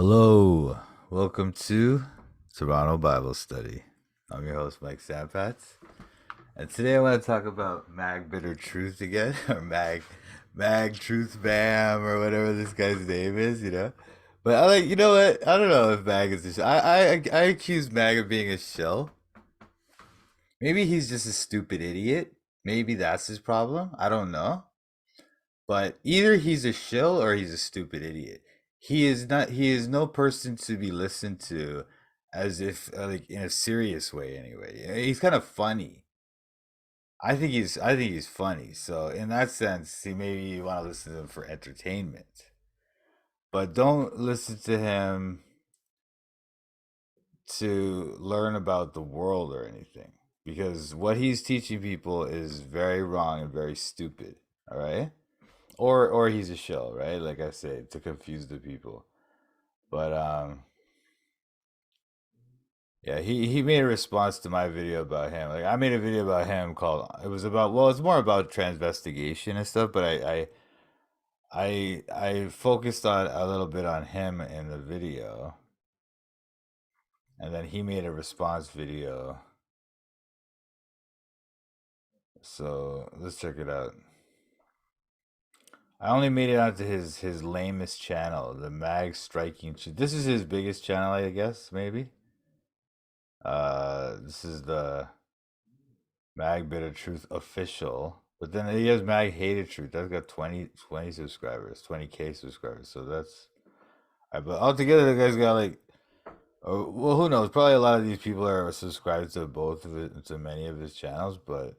Hello, welcome to Toronto Bible Study. I'm your host, Mike Sampats, and today I want to talk about Mag Bitter Truth again, or Mag Truth Bam, or whatever this guy's name is. But I like, you know what? I don't know if Mag is a shill. I accuse Mag of being a shill. Maybe he's just a stupid idiot. Maybe that's his problem. I don't know. But either he's a shill or he's a stupid idiot. He is not. He is no person to be listened to, as if like in a serious way. Anyway, he's kind of funny. I think he's funny. So in that sense, he maybe you want to listen to him for entertainment, but don't listen to him to learn about the world or anything, because what he's teaching people is very wrong and very stupid. All right. Or he's a shill, right? Like I said, to confuse the people. But yeah, he made a response to my video about him. Like I made a video about him called it was about well, it's more about transvestigation and stuff, but I focused on a little bit on him in the video. And then he made a response video. So let's check it out. I only made it onto his lamest channel, the Mag Striking. This is his biggest channel, I guess, maybe. This is the Mag Bitter Truth official, but then he has Mag Hated Truth. That's got 20 subscribers, 20K subscribers. So that's, but altogether, the guy's got like, well, who knows? Probably a lot of these people are subscribed to both of it, to many of his channels, but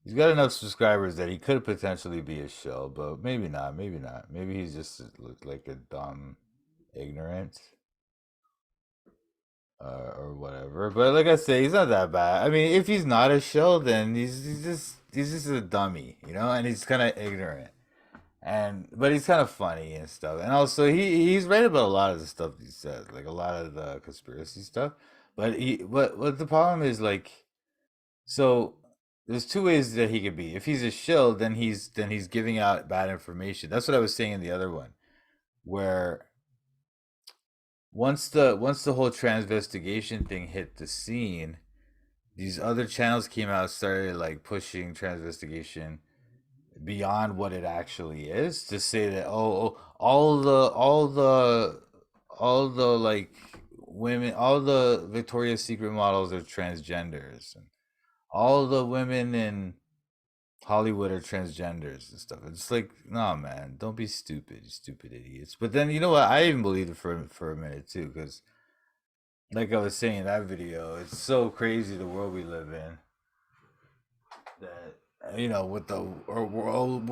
he's got enough subscribers that he could potentially be a shill, but maybe not. Maybe not. Maybe he's just like a dumb, ignorant. Or whatever. But like I say, he's not that bad. I mean, if he's not a shill, then he's just a dummy, and he's kind of ignorant. And but he's kind of funny and stuff. And also he's right about a lot of the stuff he says, like a lot of the conspiracy stuff. But what the problem is, like, so there's two ways that he could be. If he's a shill, then he's giving out bad information. That's what I was saying in the other one, where once the whole transvestigation thing hit the scene, these other channels came out, started like pushing transvestigation beyond what it actually is, to say that all the like women, all the Victoria's Secret models are transgenders, and all the women in Hollywood are transgenders and stuff. It's like, no, man, don't be stupid, you stupid idiots. But then you know what? I even believed it for a minute too, because like I was saying in that video, it's so crazy the world we live in, that with the world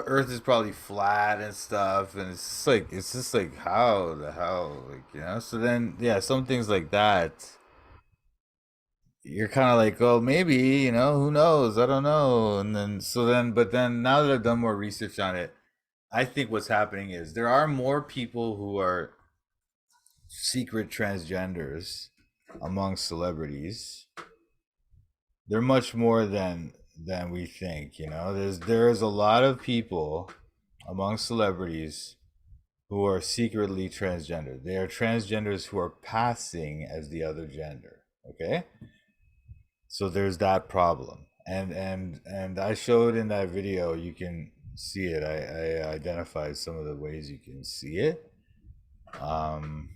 Earth is probably flat and stuff, and it's just like how the hell, like, so then yeah, some things like that, you're kind of like, oh, maybe, who knows, I don't know. And then but then now that I've done more research on it, I think what's happening is there are more people who are secret transgenders among celebrities. They're much more than we think. There is a lot of people among celebrities who are secretly transgender. They are transgenders who are passing as the other gender. Okay, so there's that problem, and I showed in that video. You can see it. I identified some of the ways you can see it. Um,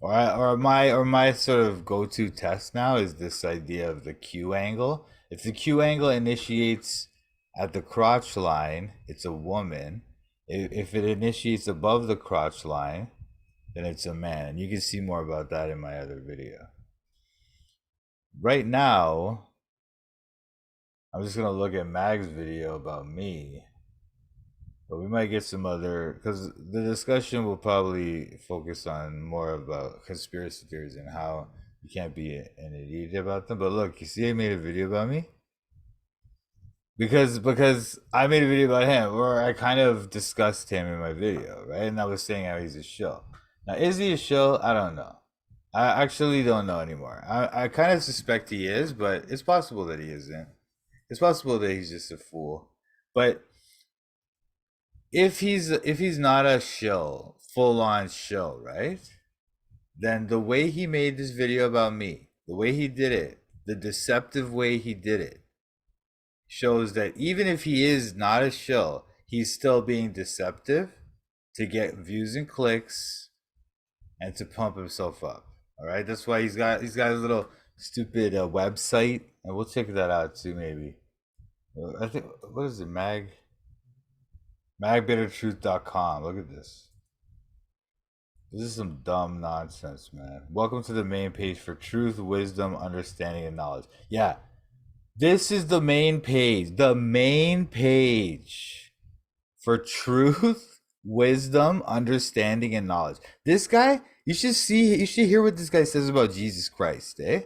or my sort of go-to test now is this idea of the Q angle. If the Q angle initiates at the crotch line, it's a woman. If it initiates above the crotch line, then it's a man. You can see more about that in my other video. Right now, I'm just gonna look at Mag's video about me, but we might get some other, because the discussion will probably focus on more about conspiracy theories and how you can't be an idiot about them. But look, you see, I made a video about me because I made a video about him where I kind of discussed him in my video, right? And I was saying how he's a shill. Now, is he a shill? I don't know. I actually don't know anymore. I kind of suspect he is, but it's possible that he isn't. It's possible that he's just a fool. But if he's not a shill, full on shill, right? Then the way he made this video about me, the way he did it, the deceptive way he did it, shows that even if he is not a shill, he's still being deceptive to get views and clicks and to pump himself up. All right, that's why he's got a little stupid website, and we'll check that out too. Maybe I think, what is it, magbittertruth.com. Look at this. This is some dumb nonsense, man. Welcome to the main page for truth, wisdom, understanding, and knowledge. Yeah, this is the main page. The main page for truth, wisdom, understanding, and knowledge. This guy, you should hear what this guy says about Jesus Christ, eh?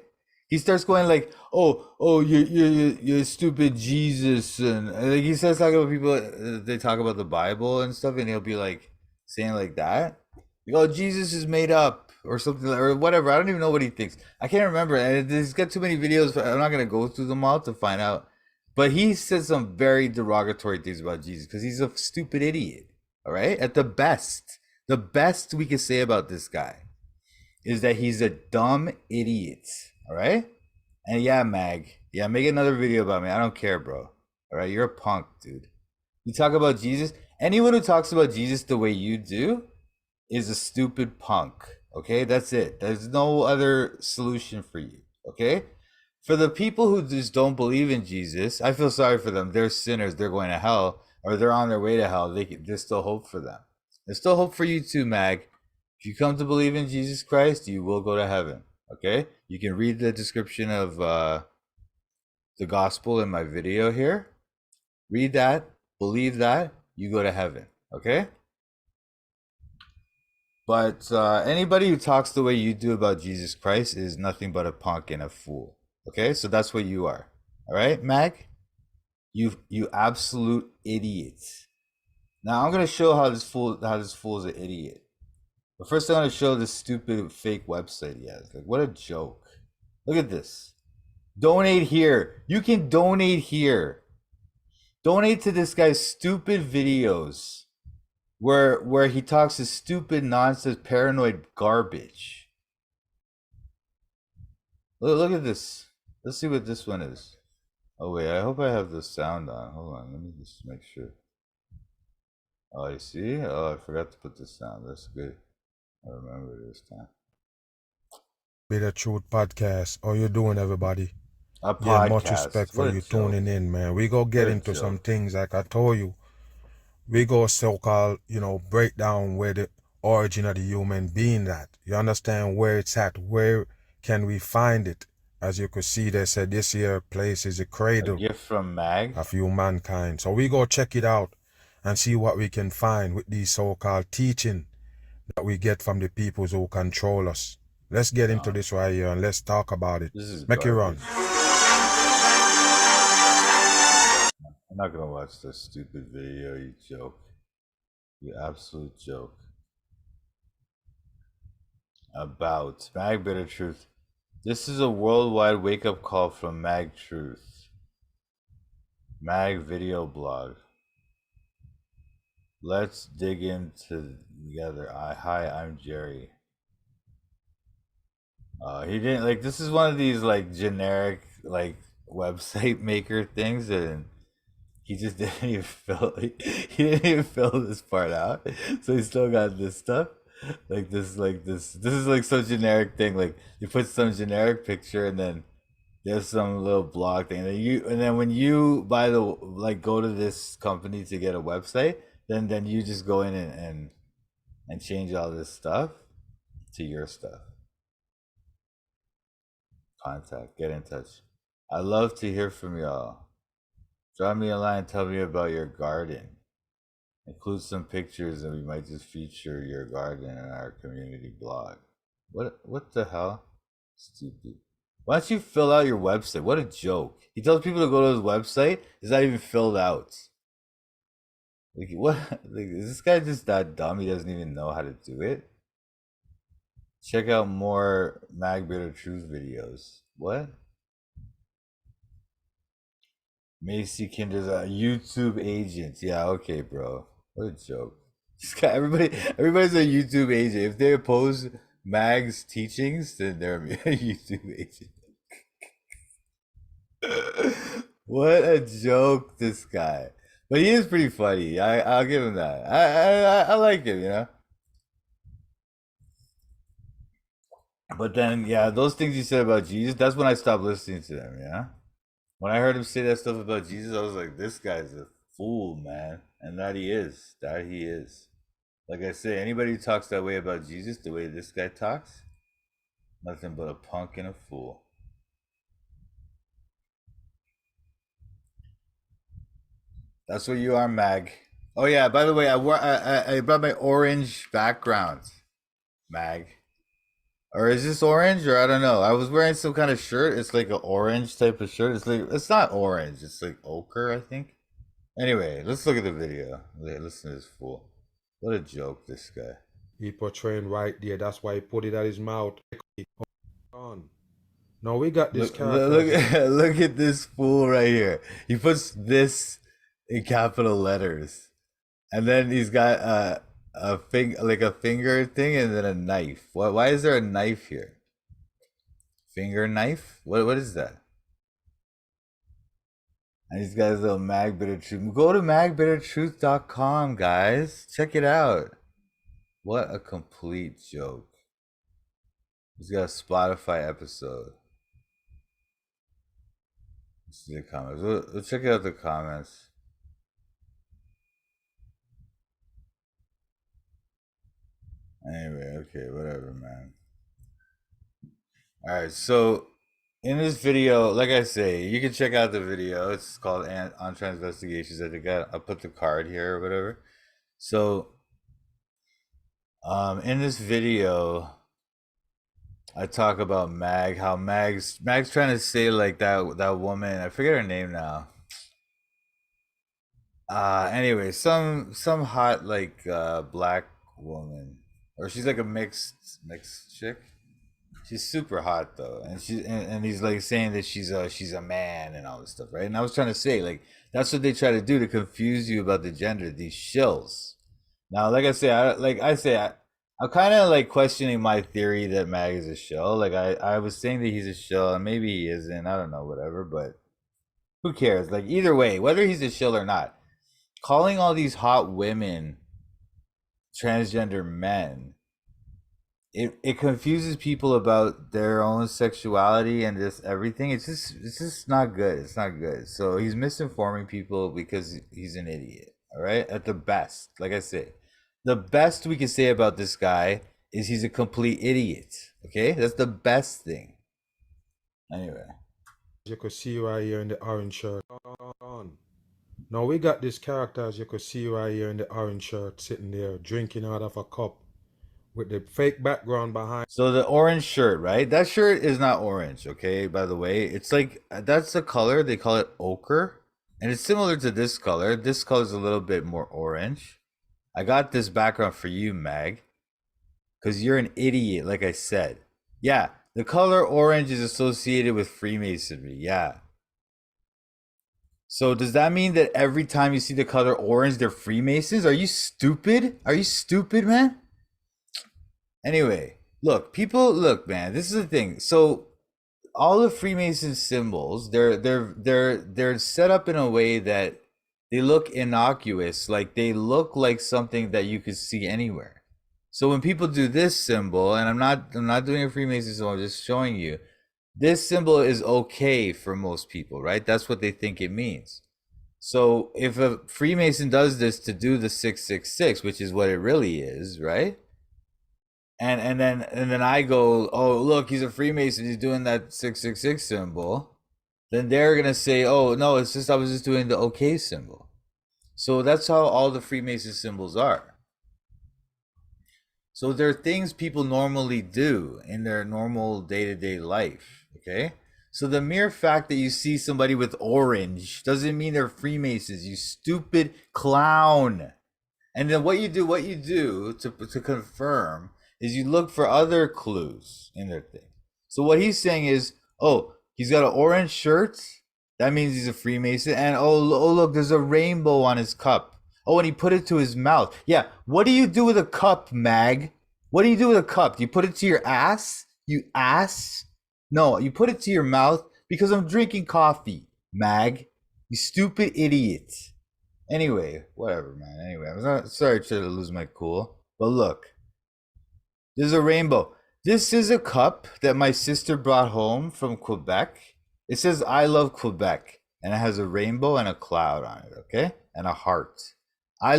He starts going like, "Oh, you stupid Jesus," and like he says talking about people. They talk about the Bible and stuff, and he'll be like saying like that. Like, "Oh, Jesus is made up," or something, or whatever. I don't even know what he thinks. I can't remember, and he's got too many videos. I'm not gonna go through them all to find out. But he said some very derogatory things about Jesus because he's a stupid idiot. All right, at the best we can say about this guy is that he's a dumb idiot. All right, and yeah, yeah, make another video about me. I don't care, bro. All right, you're a punk, dude. You talk about Jesus. Anyone who talks about Jesus the way you do is a stupid punk. Okay, that's it. There's no other solution for you. Okay, for the people who just don't believe in Jesus, I feel sorry for them. They're sinners. They're going to hell, or they're on their way to hell. There's still hope for them. There's still hope for you too, Mag. If you come to believe in Jesus Christ, you will go to heaven. Okay, you can read the description of the gospel in my video here. Read that, believe that, you go to heaven. Okay. But anybody who talks the way you do about Jesus Christ is nothing but a punk and a fool. Okay, so that's what you are. All right, Mag, you absolute idiot. Now I'm gonna show how this fool is an idiot. But first, I'm gonna show this stupid fake website he has. Like, what a joke! Look at this. Donate here. You can donate here. Donate to this guy's stupid videos where he talks his stupid nonsense paranoid garbage. Look at this. Let's see what this one is. Oh wait, I hope I have the sound on. Hold on, let me just make sure. Oh, I see. Oh, I forgot to put the sound. That's good. I remember this time. Bitter Truth Podcast. How you doing, everybody? A Yeah, much podcast. respect for What a you joke. tuning in, man. We go get What a into some joke. things like I told you. We go so-called, break down where the origin of the human being at. You understand where it's at? Where can we find it? As you could see, they said this here place is a A cradle gift from Mag. of humankind. So we go check it out and see what we can find with these so-called teaching that we get from the peoples who control us. Let's get into this right here and let's talk about it. This is Make it run. garbage. I'm not gonna watch this stupid video, you joke. You absolute joke. About Mag Bitter Truth. This is a worldwide wake-up call from Mag Truth. Mag video blog. Let's dig into together. Hi, I'm Jerry. He didn't like. This is one of these like generic like website maker things, and he just didn't even fill. He didn't even fill this part out, so he still got this stuff. This is like some generic thing. Like you put some generic picture, and then there's some little blog thing, and then when you buy the like go to this company to get a website, then you just go in and change all this stuff to your stuff. Contact, get in touch. I love to hear from y'all. Drop me a line, tell me about your garden. Include some pictures, and we might just feature your garden in our community blog. What the hell? Stupid. Why don't you fill out your website? What a joke. He tells people to go to his website. It's not even filled out. Like what? Like, is this guy just that dumb? He doesn't even know how to do it. Check out more Mag Bitter Truth videos. What? Macy Kinder's a YouTube agent. Yeah, okay, bro. What a joke. This guy, everybody's a YouTube agent. If they oppose Mag's teachings, then they're a YouTube agent. What a joke, this guy. But he is pretty funny. I'll give him that. I like him, you know. But then, yeah, those things he said about Jesus, that's when I stopped listening to them, yeah? When I heard him say that stuff about Jesus, I was like, this guy's a fool, man. And that he is. That he is. Like I say, anybody who talks that way about Jesus, the way this guy talks, nothing but a punk and a fool. That's what you are, Mag. Oh yeah, by the way, I brought my orange background, Mag. Or is this orange? Or I don't know. I was wearing some kind of shirt. It's like an orange type of shirt. It's not orange. It's like ochre, I think. Anyway, let's look at the video. Listen to this fool. What a joke, this guy. He portraying right there. That's why he put it at his mouth. On. Now we got this character. Look at this fool right here. He puts this in capital letters, and then he's got a finger thing, and then a knife. Why is there a knife here? Finger knife? What is that? And he's got his little Mag Bit of Truth. Go to magbitoftruth.com, guys. Check it out. What a complete joke. He's got a Spotify episode. Let's see the comments. We'll check out the comments. Anyway, okay, whatever, man. Alright, so in this video, like I say, you can check out the video. It's called On Investigations. I think I'll put the card here or whatever. So, in this video, I talk about Mag, how Mag's trying to say like that woman, I forget her name now. Anyway, some hot like black woman, or she's like a mixed chick. She's super hot though, and he's like saying that she's a man and all this stuff, right? And I was trying to say like that's what they try to do to confuse you about the gender. These shills. Now, like I say, I'm kind of like questioning my theory that Mag is a shill. Like I was saying that he's a shill, and maybe he isn't. I don't know, whatever. But who cares? Like either way, whether he's a shill or not, calling all these hot women transgender men, it confuses people about their own sexuality and just everything. It's just not good. It's not good. So he's misinforming people because he's an idiot. All right, at the best. Like I say, the best we can say about this guy is he's a complete idiot. Okay, that's the best thing. Anyway, you could see right here in the orange shirt. On. Now we got this character, as you could see right here in the orange shirt, sitting there drinking out of a cup with the fake background behind. So the orange shirt, right? That shirt is not orange, okay? By the way, it's like that's the color. They call it ochre, and it's similar to this color. This color is a little bit more orange. I got this background for you, Mag, because you're an idiot, like I said. Yeah, the color orange is associated with Freemasonry. Yeah. So does that mean that every time you see the color orange, they're Freemasons? Are you stupid? Are you stupid, man? Anyway, look, man, this is the thing. So all the Freemason symbols, they're set up in a way that they look innocuous, like they look like something that you could see anywhere. So when people do this symbol, and I'm not doing a Freemason symbol, I'm just showing you, this symbol is okay for most people, right? That's what they think it means. So if a Freemason does this to do the 666, which is what it really is, right? And then I go, oh look, he's a Freemason, he's doing that 666 symbol. Then they're gonna say, oh no, it's just I was just doing the okay symbol. So that's how all the Freemason symbols are. So there are things people normally do in their normal day-to-day life, okay? So the mere fact that you see somebody with orange doesn't mean they're Freemasons, you stupid clown. And then what you do to confirm is you look for other clues in their thing. So what he's saying is, oh, he's got an orange shirt. That means he's a Freemason. And oh look, there's a rainbow on his cup. Oh, and he put it to his mouth. Yeah. What do you do with a cup, Mag? What do you do with a cup? Do you put it to your ass? You ass? No, you put it to your mouth because I'm drinking coffee, Mag. You stupid idiot. Anyway, whatever, man. Anyway, I'm not sorry to lose my cool. But look, there's a rainbow. This is a cup that my sister brought home from Quebec. It says I love Quebec. And it has a rainbow and a cloud on it, okay? And a heart. I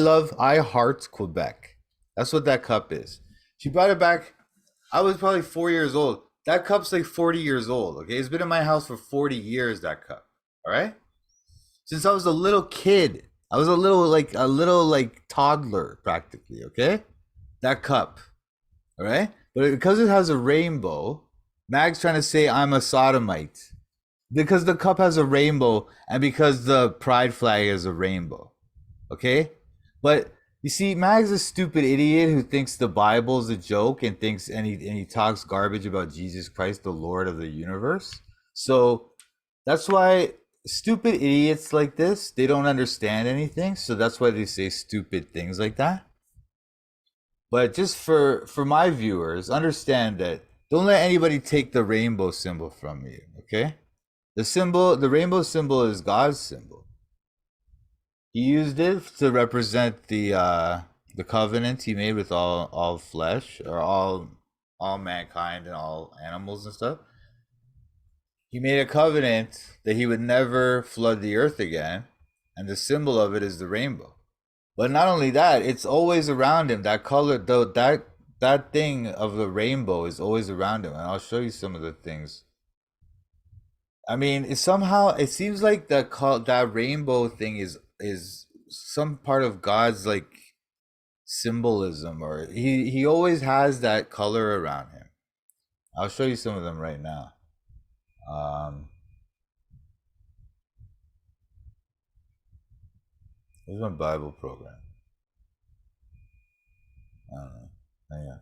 heart Quebec. That's what that cup is. She brought it back. I was probably 4 years old. That cup's like 40 years old, okay? It's been in my house for 40 years, that cup. All right? Since I was a little kid. I was a little like toddler practically, okay? That cup. All right? But because it has a rainbow, Mag's trying to say I'm a sodomite. Because the cup has a rainbow and because the pride flag is a rainbow. Okay? But you see, Mag's a stupid idiot who thinks the Bible's a joke and he talks garbage about Jesus Christ, the Lord of the universe. So that's why stupid idiots like this, they don't understand anything. So that's why they say stupid things like that. But just for my viewers, understand that don't let anybody take the rainbow symbol from you, okay? The rainbow symbol is God's symbol. He used it to represent the covenant he made with all flesh or all mankind and all animals and stuff. He made a covenant that he would never flood the earth again, and the symbol of it is the rainbow. But not only that, it's always around him. That color, though, that thing of the rainbow is always around him, and I'll show you some of the things. I mean, it seems like that rainbow thing is some part of God's like symbolism, or he always has that color around him. I'll show you some of them right now. Here's my Bible program. I don't know. Hang on.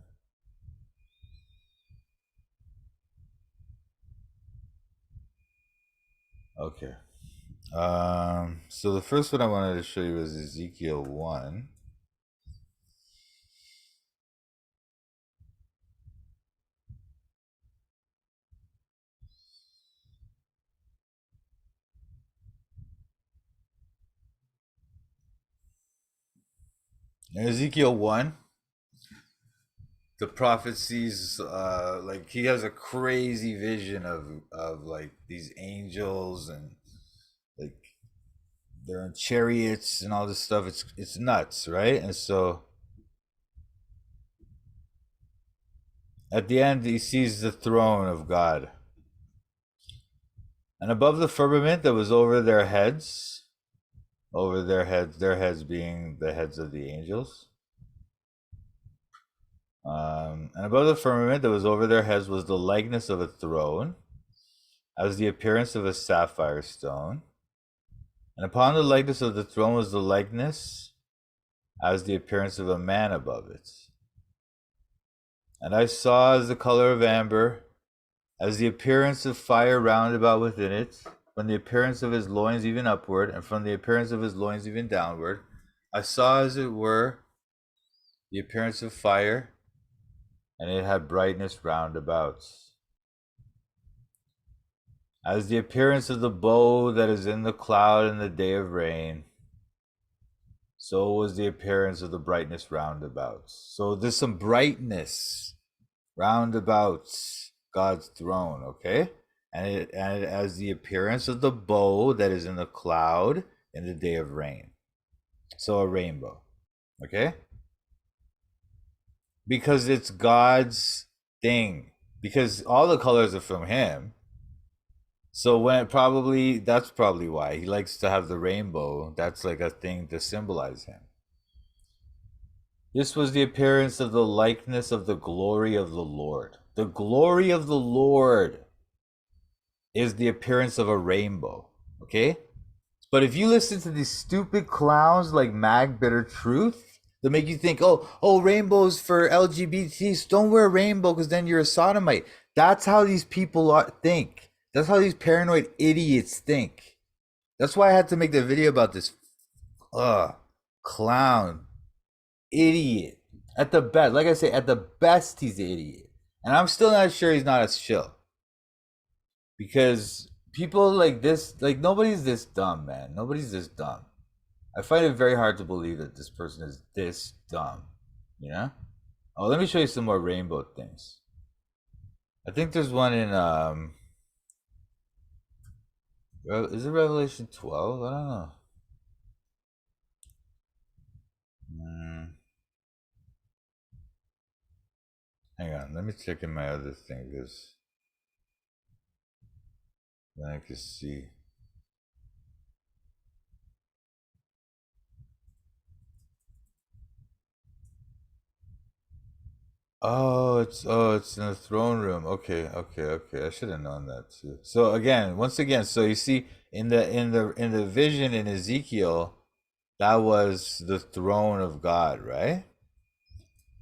Okay. So the first one I wanted to show you is Ezekiel 1. In Ezekiel 1, the prophet sees like he has a crazy vision of like these angels and like they're in chariots and all this stuff. It's nuts, right? And so at the end he sees the throne of God. And above the firmament that was over their heads being the heads of the angels. And above the firmament that was over their heads was the likeness of a throne, as the appearance of a sapphire stone. And upon the likeness of the throne was the likeness as the appearance of a man above it. And I saw as the color of amber, as the appearance of fire round about within it, from the appearance of his loins even upward, and from the appearance of his loins even downward. I saw as it were the appearance of fire, and it had brightness round about. As the appearance of the bow that is in the cloud in the day of rain, so was the appearance of the brightness round about. So there's some brightness round about God's throne, okay? And it as the appearance of the bow that is in the cloud in the day of rain. So a rainbow, okay? Because it's God's thing. Because all the colors are from him. So that's probably why he likes to have the rainbow. That's like a thing to symbolize him. This was the appearance of the likeness of the glory of the Lord. The glory of the Lord is the appearance of a rainbow. Okay? But if you listen to these stupid clowns like Mag Bitter Truth, that make you think, oh, rainbows for LGBTs. Don't wear a rainbow because then you're a sodomite. That's how these people think. That's how these paranoid idiots think. That's why I had to make the video about this. Ugh. clown, idiot. At the best, like I say, at the best, he's an idiot. And I'm still not sure he's not a shill. Because people like this, like nobody's this dumb, man. Nobody's this dumb. I find it very hard to believe that this person is this dumb. You know? Oh, let me show you some more rainbow things. I think there's one in is it Revelation 12? I don't know. Mm, hang on, let me check in my other thing because then I can see. Oh, it's in the throne room. Okay. I should have known that too. So again, once again, so you see in the vision in Ezekiel, that was the throne of God, right?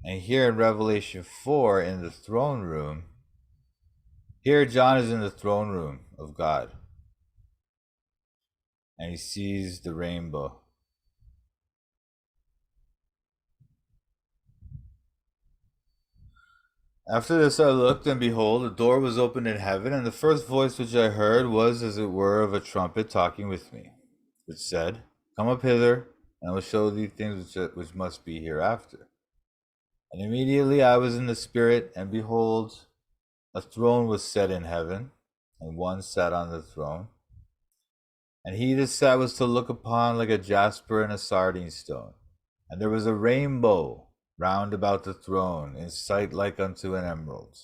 And here in Revelation 4 in the throne room, here John is in the throne room of God and he sees the rainbow. After this I looked, and behold, a door was opened in heaven, and the first voice which I heard was as it were of a trumpet talking with me, which said, Come up hither, and I will show thee things which must be hereafter. And immediately I was in the Spirit, and behold, a throne was set in heaven, and one sat on the throne. And he that sat was to look upon like a jasper and a sardine stone. And there was a rainbow round about the throne, in sight like unto an emerald.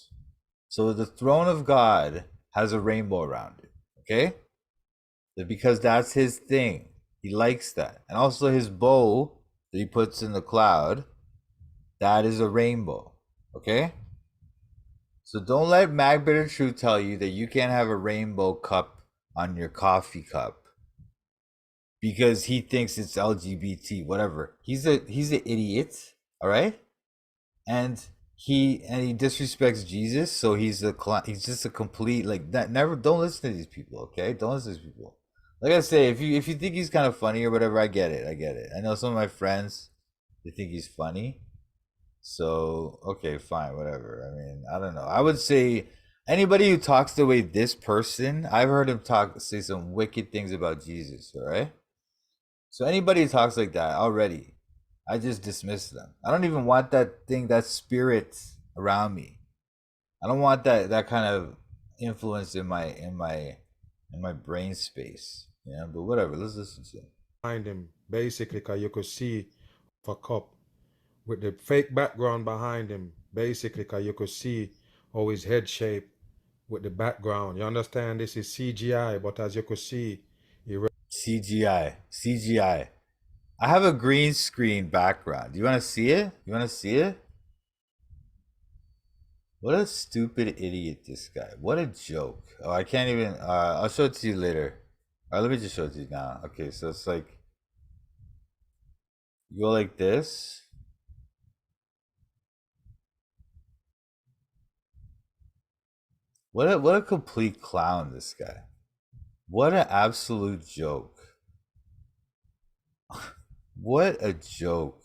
So the throne of God has a rainbow around it. Okay? Because that's his thing. He likes that. And also his bow that he puts in the cloud, that is a rainbow. Okay? So don't let Magbitter Truth tell you that you can't have a rainbow cup on your coffee cup because he thinks it's LGBT, whatever. He's an idiot, all right? And he disrespects Jesus, so he's just a complete like that. Never don't listen to these people, okay? Don't listen to these people. Like I say, if you think he's kind of funny or whatever, I get it. I get it. I know some of my friends they think he's funny. So okay, fine, whatever. I mean, I don't know. I would say anybody who talks the way this person, I've heard him say some wicked things about Jesus, all right? So anybody who talks like that already, I just dismiss them. I don't even want that thing, that spirit around me. I don't want that kind of influence in my brain space. Yeah, but whatever. Let's listen to it. Behind him, basically, because you could see a cup with the fake background behind him, basically, because you could see how his head shape with the background. You understand? This is CGI, but as you could see, he CGI. I have a green screen background. Do you want to see it? You want to see it? What a stupid idiot this guy. What a joke. Oh, I can't even I'll show it to you later. Alright, let me just show it to you now. Okay, so it's like you go like this. What a complete clown this guy. What an absolute joke. What a joke.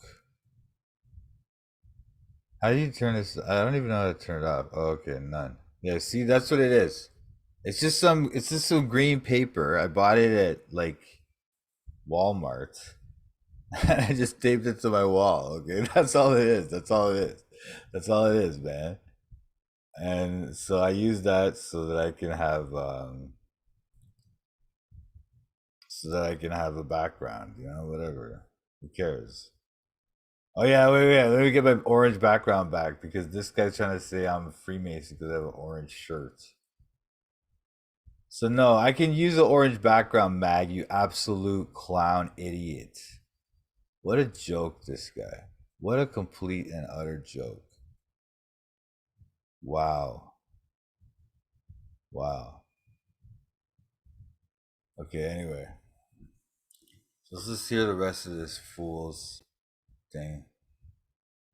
How do you turn this? I don't even know how to turn it off. Oh, okay, none. Yeah, see, that's what it is. It's just some green paper. I bought it at like Walmart. And I just taped it to my wall. Okay, that's all it is. That's all it is. That's all it is, man. And so I use that so that I can have a background. Whatever. Who cares? Oh yeah, wait. Let me get my orange background back because this guy's trying to say I'm a Freemason because I have an orange shirt. So no, I can use an orange background, Mag. You absolute clown idiot. What a joke, this guy. What a complete and utter joke. Wow. Wow. Okay, anyway. So let's just hear the rest of this fool's thing.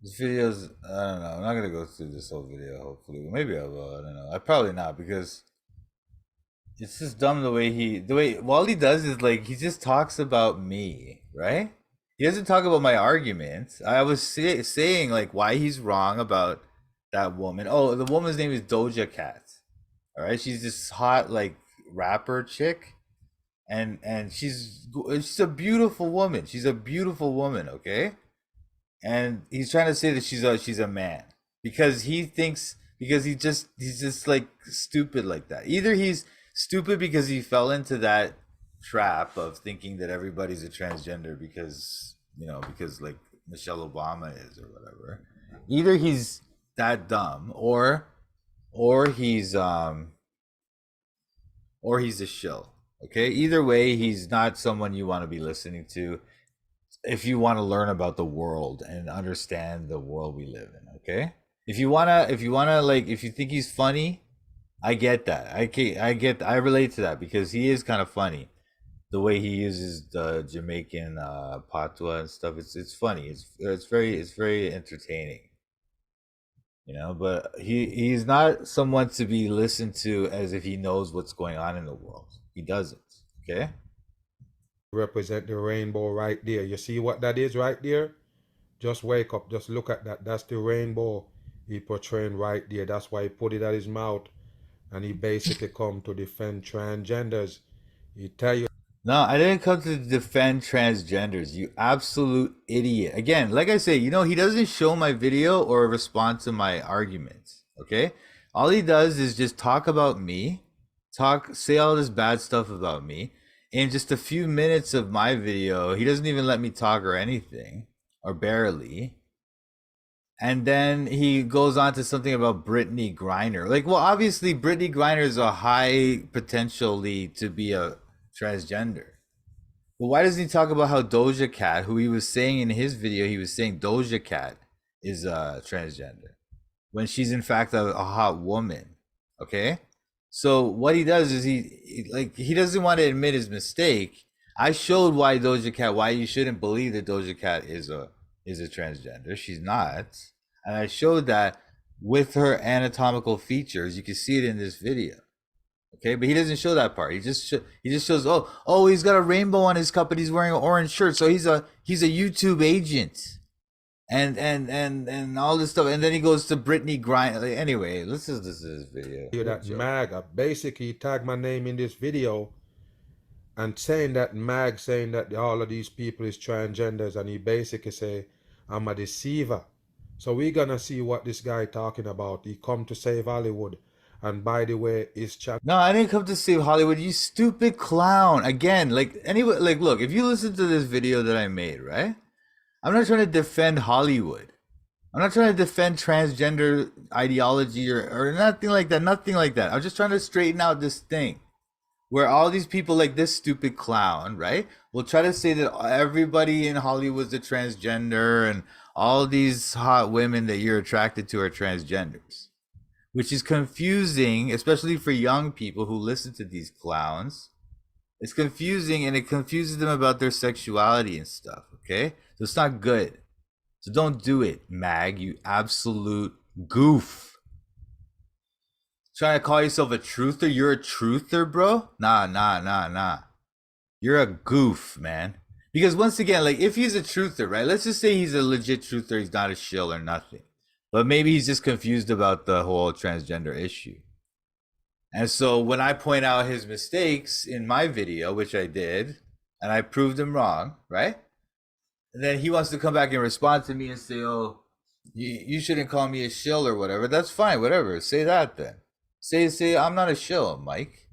This video's, I don't know. I'm not going to go through this whole video, hopefully. Maybe I will. I don't know. I probably not because it's just dumb the way all he does is like, he just talks about me, right? He doesn't talk about my arguments. I was saying like why he's wrong about that woman. Oh, the woman's name is Doja Cat. All right, she's this hot like rapper chick, and she's a beautiful woman. She's a beautiful woman. Okay, and he's trying to say that she's a man because he thinks because he's just like stupid like that. Either he's stupid because he fell into that trap of thinking that everybody's a transgender because like Michelle Obama is or whatever. Either he's that dumb or he's a shill. Okay, either way, he's not someone you want to be listening to if you want to learn about the world and understand the world we live in. Okay, if you wanna like if you think he's funny, I get that. I relate to that because he is kind of funny. The way he uses the Jamaican patois and stuff, it's funny. It's very entertaining. But he's not someone to be listened to as if he knows what's going on in the world. He doesn't. Okay. Represent the rainbow right there. You see what that is right there? Just wake up, just look at that. That's the rainbow he portraying right there. That's why he put it at his mouth, and he basically come to defend transgenders. He tell you No, I didn't come to defend transgenders, you absolute idiot. Again, like I say, he doesn't show my video or respond to my arguments. Okay? All he does is just talk about me, say all this bad stuff about me. In just a few minutes of my video, he doesn't even let me talk or anything, or barely. And then he goes on to something about Brittany Griner. Like, well, obviously, Brittany Griner is a high potentially to be a transgender. But why doesn't he talk about how Doja Cat, who he was saying in his video, he was saying Doja Cat is a transgender when she's in fact a hot woman? Okay, so what he does is he doesn't want to admit his mistake. I showed why you shouldn't believe that Doja Cat is a transgender. She's not, and I showed that with her anatomical features. You can see it in this video. Okay, but he doesn't show that part. He just shows he's got a rainbow on his cup and he's wearing an orange shirt, so he's a YouTube agent and all this stuff. And then he goes to Brittany Griner. Like, anyway, let's just listen to this video. that MAG basically tagged my name in this video and saying that all of these people is transgenders, and he basically say I'm a deceiver. So we're gonna see what this guy talking about. He come to save Hollywood. And by the way, his chat. No, I didn't come to save Hollywood. You stupid clown. Again, like anyway, like look, if you listen to this video that I made, right? I'm not trying to defend Hollywood. I'm not trying to defend transgender ideology or nothing like that. Nothing like that. I'm just trying to straighten out this thing where all these people like this stupid clown, right, will try to say that everybody in Hollywood's a transgender and all these hot women that you're attracted to are transgenders, which is confusing, especially for young people who listen to these clowns. It's confusing and it confuses them about their sexuality and stuff, okay? So it's not good. So don't do it, Mag, you absolute goof. Trying to call yourself a truther? You're a truther, bro? Nah. You're a goof, man. Because once again, like if he's a truther, right? Let's just say he's a legit truther, he's not a shill or nothing. But maybe he's just confused about the whole transgender issue. And so when I point out his mistakes in my video, which I did, and I proved him wrong, right? And then he wants to come back and respond to me and say, oh, you shouldn't call me a shill or whatever. That's fine, whatever. Say that then. Say I'm not a shill, Mike.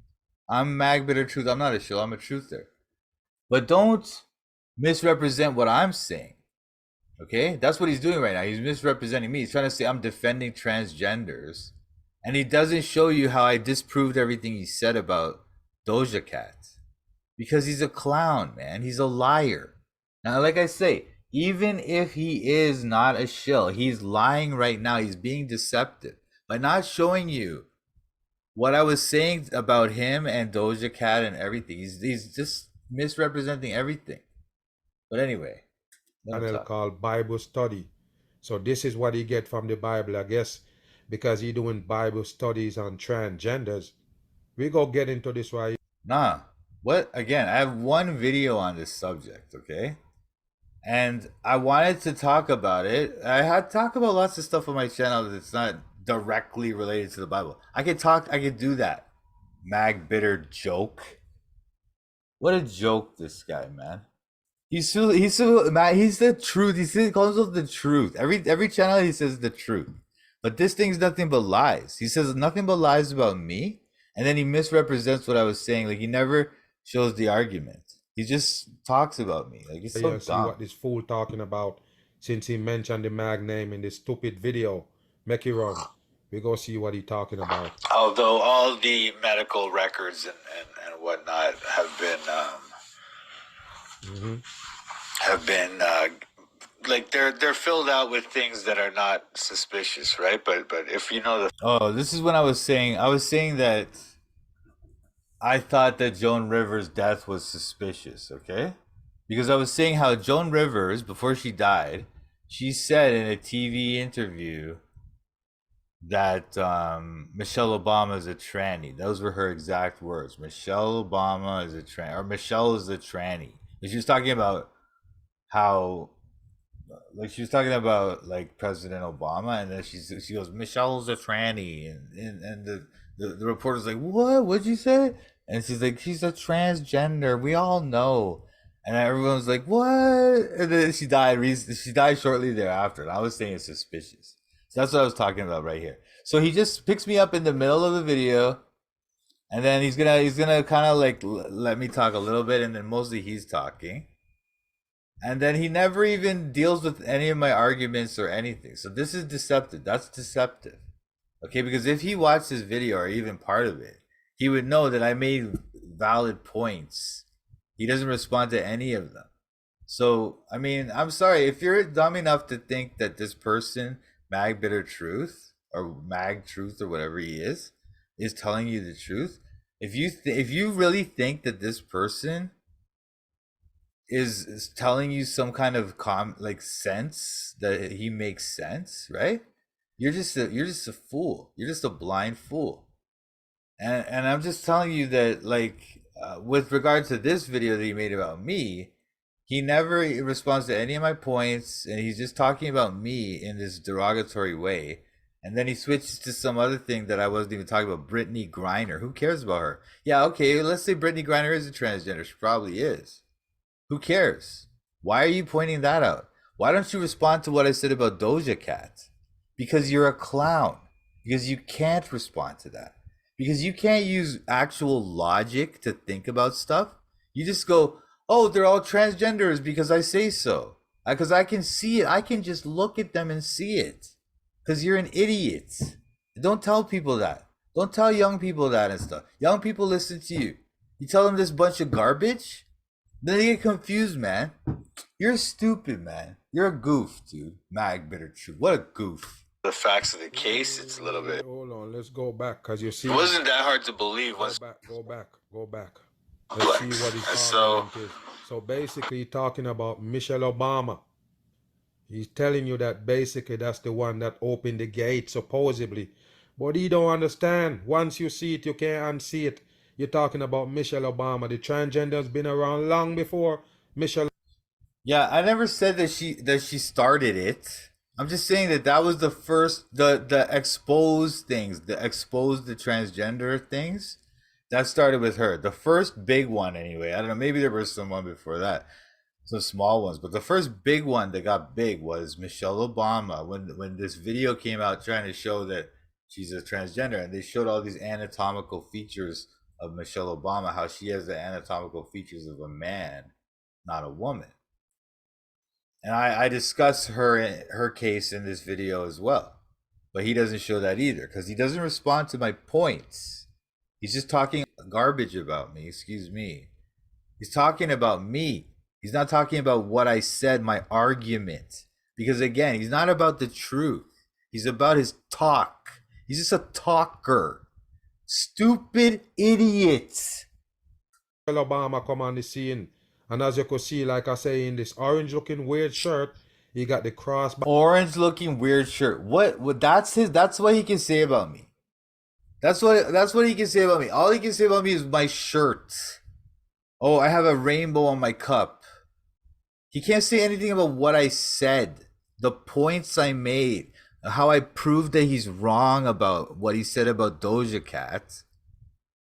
I'm Mag Bitter Truth. I'm not a shill. I'm a truther. But don't misrepresent what I'm saying. Okay? That's what he's doing right now. He's misrepresenting me. He's trying to say I'm defending transgenders. And he doesn't show you how I disproved everything he said about Doja Cat. Because he's a clown, man. He's a liar. Now, like I say, even if he is not a shill, he's lying right now. He's being deceptive by not showing you what I was saying about him and Doja Cat and everything. He's just misrepresenting everything. But anyway, Channel called Bible Study. So this is what he get from the Bible, I guess, because he doing Bible studies on transgenders. We go get into this right. Nah. What? Again, I have one video on this subject, okay? and I wanted to talk about it. I had talk about lots of stuff on my channel that's not directly related to the Bible. I could do that. Mag bitter joke. What a joke, this guy, man. He's so man. He's the truth. He calls himself the truth. Every channel he says the truth, but this thing's nothing but lies. He says nothing but lies about me, and then he misrepresents what I was saying. Like he never shows the argument. He just talks about me. Like he's so You see dumb. what this fool talking about since he mentioned the mag name in this stupid video. Make it run. We go see what he talking about. Although all the medical records and whatnot have been like they're filled out with things that are not suspicious, right? But if you know the this is when I was saying that I thought that Joan Rivers' death was suspicious, okay? Because I was saying how Joan Rivers, before she died, she said in a TV interview that Michelle Obama is a tranny. Those were her exact words. Michelle Obama is a tranny, or Michelle is a tranny. And she was talking about how, like, she was talking about like President Obama, and then she goes, Michelle's a tranny, and the reporter's like, what? What'd you say? And she's like, she's a transgender. We all know. And everyone's like, what? And then she died. She died shortly thereafter. And I was saying it's suspicious. So that's what I was talking about right here. So he just picks me up in the middle of the video, and then he's gonna kind of like let me talk a little bit, and then mostly he's talking, and then he never even deals with any of my arguments or anything. So this is deceptive. That's deceptive. Okay, because if he watched this video or even part of it, he would know that I made valid points. He doesn't respond to any of them. So, I mean, I'm sorry if you're dumb enough to think that this person, Mag Bitter Truth or Mag Truth or whatever he is telling you the truth. If you really think that this person is telling you some kind of like sense that he makes sense, right? You're just a fool. You're just a blind fool. And I'm just telling you that, like, with regard to this video that he made about me, he never responds to any of my points, and he's just talking about me in this derogatory way. And then he switches to some other thing that I wasn't even talking about, Brittany Griner. Who cares about her? Yeah, okay, let's say Brittany Griner is a transgender. She probably is. Who cares? Why are you pointing that out? Why don't you respond to what I said about Doja Cat? Because you're a clown. Because you can't respond to that. Because you can't use actual logic to think about stuff. You just go, oh, they're all transgenders because I say so. Because I can see it. I can just look at them and see it. Because you're an idiot. Don't tell people that. Don't tell young people that and stuff. Young people listen to you. You tell them this bunch of garbage, then they get confused, man. You're stupid, man. You're a goof, dude. Mag Bitter Truth. What a goof. The facts of the case, it's a little bit. Hold on, let's go back because you see. It wasn't that hard to believe. Go back. Let's see what he's talking about. So basically, talking about Michelle Obama. He's telling you that basically that's the one that opened the gate, supposedly. But he don't understand. Once you see it, you can't unsee it. You're talking about Michelle Obama. The transgender's been around long before Michelle. Yeah, I never said that she started it. I'm just saying that that was the first the exposed things, the exposed the transgender things. That started with her. The first big one, anyway. I don't know. Maybe there was someone before that, some small ones, but the first big one that got big was Michelle Obama when this video came out trying to show that she's a transgender, and they showed all these anatomical features of Michelle Obama, how she has the anatomical features of a man, not a woman. And I discuss her case in this video as well, but he doesn't show that either because he doesn't respond to my points. He's just talking garbage about me. Excuse me. He's talking about me. He's not talking about what I said, my argument. Because again, he's not about the truth. He's about his talk. He's just a talker. Stupid idiot. Obama come on the scene. And as you could see, like I say, in this orange looking weird shirt, he got the cross. Orange looking weird shirt. What that's what he can say about me. That's what he can say about me. All he can say about me is my shirt. Oh, I have a rainbow on my cup. He can't say anything about what I said, the points I made, how I proved that he's wrong about what he said about Doja Cat,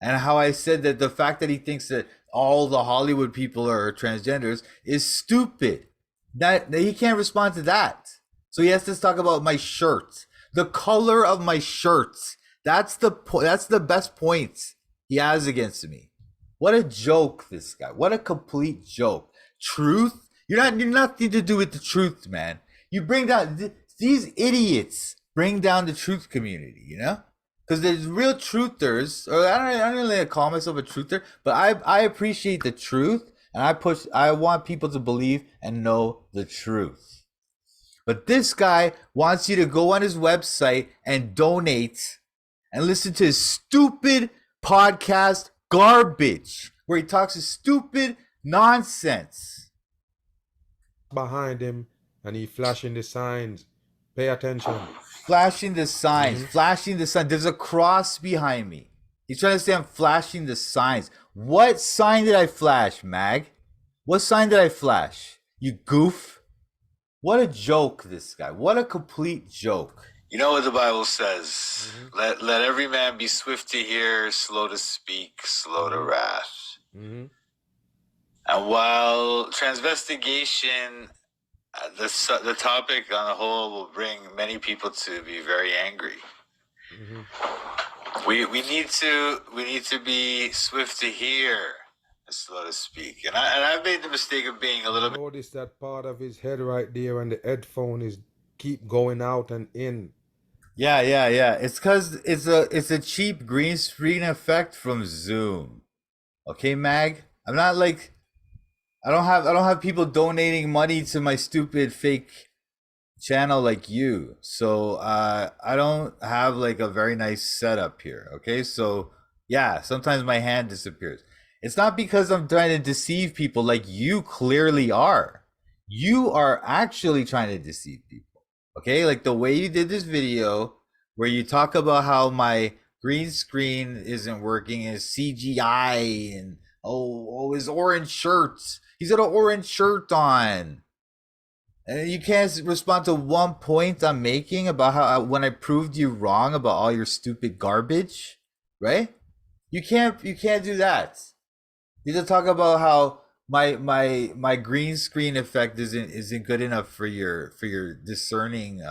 and how I said that the fact that he thinks that all the Hollywood people are transgenders is stupid. That he can't respond to that. So he has to talk about my shirt, the color of my shirt. That's the best points he has against me. What a joke, this guy. What a complete joke. Truth? You're nothing to do with the truth, man. You bring down these idiots bring down the truth community, you know? Because there's real truthers, or I don't really call myself a truther, but I appreciate the truth, and I want people to believe and know the truth. But this guy wants you to go on his website and donate and listen to his stupid podcast garbage where he talks his stupid nonsense. Behind him and he flashing the signs. Pay attention. Flashing the signs, flashing the sign. There's a cross behind me. He's trying to say I'm flashing the signs. What sign did I flash, Mag? What sign did I flash? You goof. What a joke, this guy. What a complete joke. You know what the Bible says. Let every man be swift to hear, slow to speak, slow to wrath. And while transvestigation, the topic on the whole will bring many people to be very angry. We need to be swift to hear and slow to speak. And I've made the mistake of being a little bit. Notice that part of his head right there, and the headphone is keep going out and in. Yeah. It's because it's a cheap green screen effect from Zoom. Okay, Mag. I'm not like I don't have people donating money to my stupid fake channel like you. So I don't have like a very nice setup here. Okay, so yeah, sometimes my hand disappears. It's not because I'm trying to deceive people like you clearly are. You are actually trying to deceive people. Okay, like the way you did this video where you talk about how my green screen isn't working is CGI and his orange shirts. He's got an orange shirt on. And you can't respond to one point I'm making about how when I proved you wrong about all your stupid garbage, right? You can't do that. You just talk about how my green screen effect isn't good enough for your discerning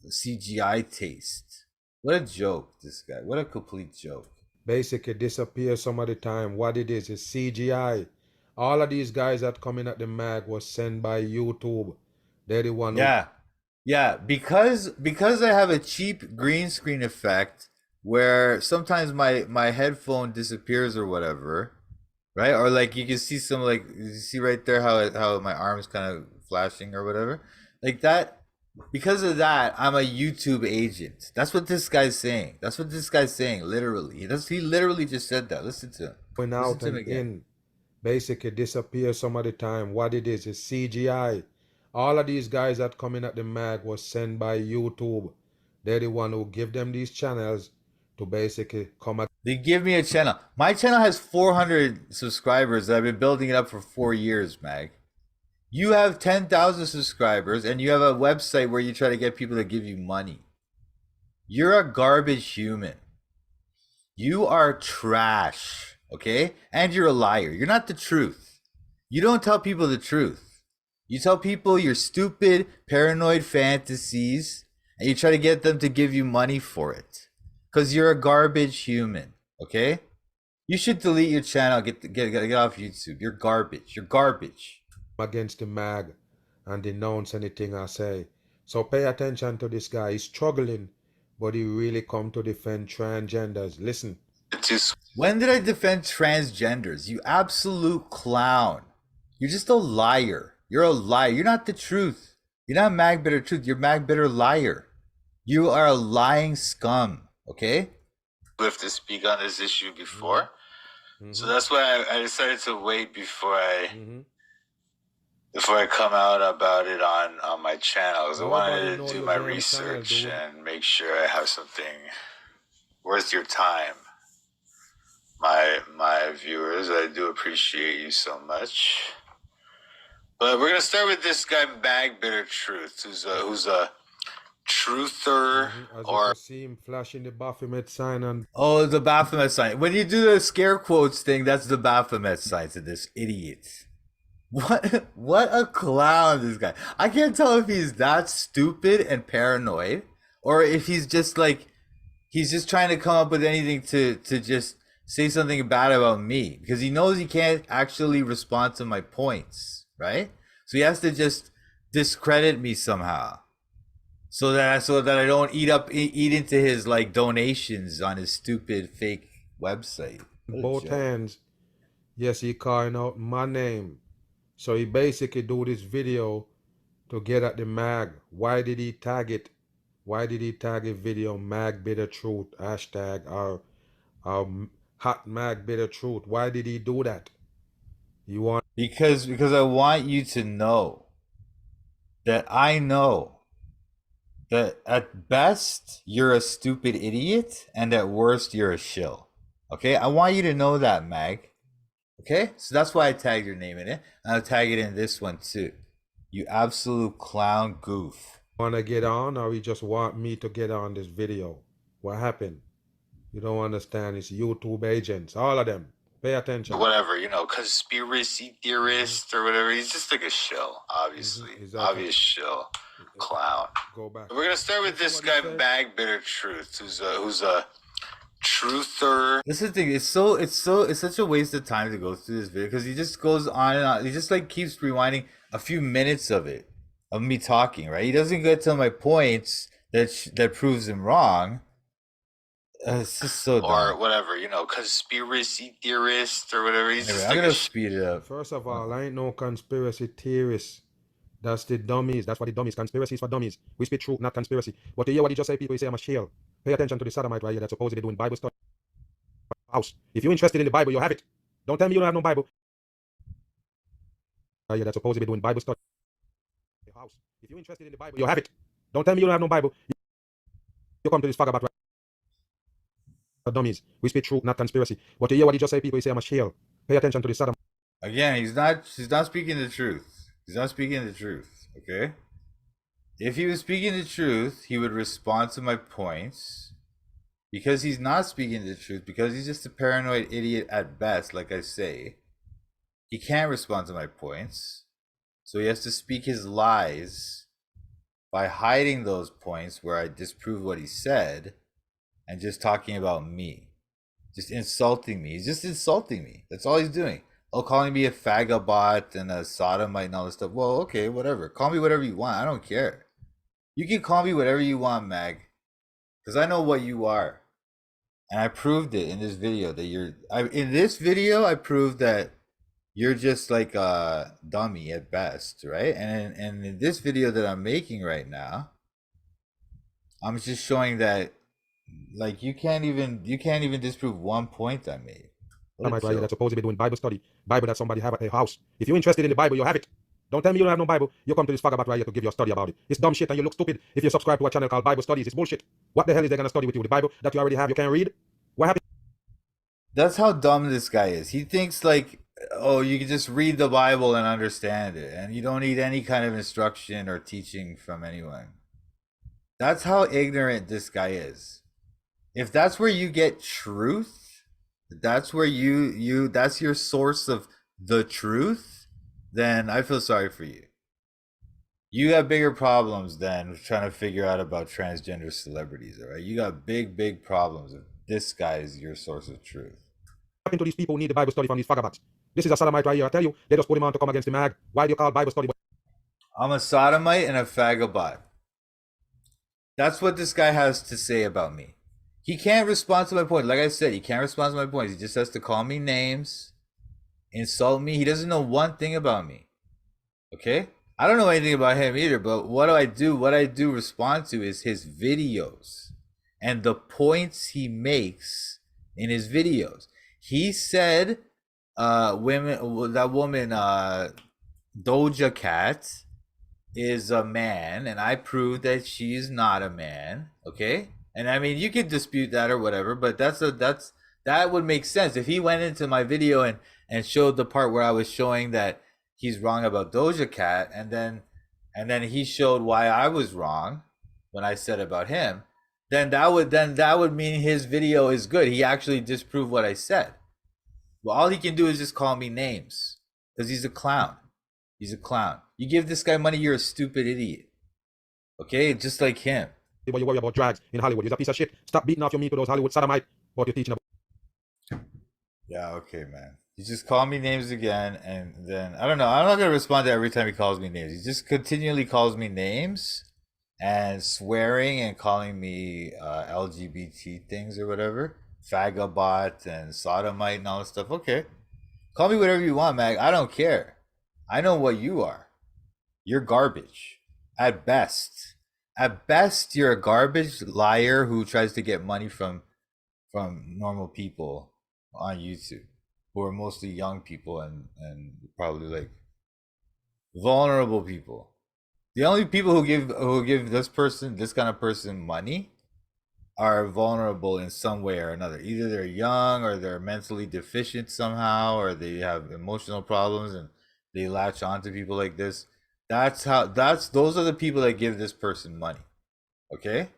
CGI taste. What a joke, this guy. What a complete joke. Basically disappear some of the time. What it is CGI. All of these guys that coming at the mag was sent by YouTube. They're the one Yeah, because I have a cheap green screen effect where sometimes my headphone disappears or whatever, right? Or like you can see some like you see right there how my arm's kind of flashing or whatever. Like that because of that, I'm a YouTube agent. That's what this guy's saying. That's what this guy's saying, literally. He literally just said that. Listen to him. going out and in. Basically disappear some of the time. What it is CGI. All of these guys that coming at the mag was sent by YouTube. They're the one who give them these channels to basically come at. They give me a channel. My channel has 400 subscribers that I've been building it up for 4 years, Mag. You have 10,000 subscribers and you have a website where you try to get people to give you money. You're a garbage human. You are trash, okay? And you're a liar. You're not the truth. You don't tell people the truth. You tell people your stupid, paranoid fantasies and you try to get them to give you money for it. Because you're a garbage human, okay? You should delete your channel, get off YouTube. You're garbage. You're garbage. Against the mag and denounce anything I say. So pay attention to this guy. He's struggling, but he really come to defend transgenders. Listen. When did I defend transgenders? You absolute clown. You're just a liar. You're a liar. You're not the truth. You're not Mag Bitter Truth. You're Mag Bitter Liar. You are a lying scum, okay? We have to speak on this issue before. So that's why I decided to wait before I come out about it on my channel. Because I wanted to do my research and make sure I have something worth your time. My viewers, I do appreciate you so much. But we're gonna start with this guy, Bag Bitter Truth, who's a truther As you or can see him flashing the Baphomet sign and oh, the Baphomet sign. When you do the scare quotes thing, that's the Baphomet sign to this idiot. What a clown this guy. I can't tell if he's that stupid and paranoid or if he's just like he's just trying to come up with anything to just say something bad about me because he knows he can't actually respond to my points, right? So he has to just discredit me somehow. So that I don't eat into his like donations on his stupid fake website. What a both joke. hands. Yes, he calling out my name. So he basically do this video to get at the mag. Why did he tag it? Why did he tag a video mag bitter truth hashtag or hot mag bitter truth? Why did he do that? You want Because I want you to know that I know that at best you're a stupid idiot and at worst you're a shill. Okay? I want you to know that, Mag. Okay? So that's why I tagged your name in it. And I'll tag it in this one too. You absolute clown goof. to get on, or you just want me to get on this video? What happened? You don't understand. It's YouTube agents, all of them. Pay attention. Whatever, conspiracy theorist or whatever. He's just like a shill, obviously. Exactly. Obvious shill. Clown. Go back. We're gonna start with this guy, Bag Bitter Truth, who's a truther. This is the thing. It's such a waste of time to go through this video because he just goes on and on. He just like keeps rewinding a few minutes of it, of me talking. Right? He doesn't get to my points that proves him wrong. It's just so dumb. Or whatever, conspiracy theorist or whatever. He's anyway, just I'm gonna speed it up. First of all, I ain't no conspiracy theorist. That's the dummies. That's what the dummies. Conspiracy is for dummies. We speak truth, not conspiracy. But to hear what he just say, people say I'm a shill. Pay attention to the sodomite right here that's supposedly doing Bible study. House. If you're interested in the Bible, you have it. Don't tell me you don't have no Bible. Right here that's supposedly doing Bible study. House. If you're interested in the Bible, you have it. Don't tell me you don't have no Bible. You come to this fagabat right. Dummies. We speak truth, not conspiracy. But to hear what he just say, people say I'm a shill. Pay attention to the sodomite. Again, he's not speaking the truth. He's not speaking the truth, okay? If he was speaking the truth, he would respond to my points. Because he's not speaking the truth, because he's just a paranoid idiot at best, like I say, he can't respond to my points. So he has to speak his lies by hiding those points where I disprove what he said and just talking about me. Just insulting me. He's just insulting me. That's all he's doing. Oh, calling me a fagabot and a sodomite and all this stuff. Well, okay, whatever. Call me whatever you want. I don't care. You can call me whatever you want, Mag. Because I know what you are. And I proved it in this video that in this video, I proved that you're just like a dummy at best, right? And in this video that I'm making right now, I'm just showing that like you can't even disprove one point I made. Right here that's supposed to be doing Bible study. Bible that somebody have at their house. If you're interested in the Bible, you have it. Don't tell me you don't have no Bible. You come to this fagabat right here to give your study about it. It's dumb shit and you look stupid if you subscribe to a channel called Bible Studies. It's bullshit. What the hell is they gonna study with you? The Bible that you already have, you can't read? What happened? That's how dumb this guy is. He thinks like, oh, you can just read the Bible and understand it, and you don't need any kind of instruction or teaching from anyone. That's how ignorant this guy is. If that's where you get truth, that's where that's your source of the truth, then I feel sorry for you. You got bigger problems than trying to figure out about transgender celebrities, all right? You got big problems if this guy is your source of truth. What happened to these people who need the Bible study from these fagabats? This is a sodomite right here. I tell you, they just put him on to come against the mag. Why do you call Bible study? I'm a sodomite and a fagabot. That's what this guy has to say about me. He can't respond to my point. Like I said, he can't respond to my points. He just has to call me names, insult me. He doesn't know one thing about me. Okay? I don't know anything about him either, but what do I do? What I do respond to is his videos and the points he makes in his videos. He said that woman Doja Cat is a man, and I proved that she's not a man, okay? And I mean, you can dispute that or whatever, but that would make sense if he went into my video and showed the part where I was showing that he's wrong about Doja Cat, and then he showed why I was wrong when I said about him, then that would mean his video is good. He actually disproved what I said. Well, all he can do is just call me names because he's a clown. He's a clown. You give this guy money, you're a stupid idiot. Okay, just like him. But you worry about drags in Hollywood. You're a piece of shit. Stop beating off your meat to those Hollywood sodomite. What you're teaching about. Yeah, okay, man. He just called me names again, and then I don't know. I'm not gonna respond to every time he calls me names. He just continually calls me names and swearing and calling me LGBT things or whatever, fagabot and sodomite and all this stuff. Okay, call me whatever you want, Mag. I don't care. I know what you are. You're garbage at best. At best, you're a garbage liar who tries to get money from normal people on YouTube, who are mostly young people and probably like vulnerable people. The only people who give this kind of person money are vulnerable in some way or another. Either they're young or they're mentally deficient somehow, or they have emotional problems and they latch on to people like this. Those are the people that give this person money. Okay?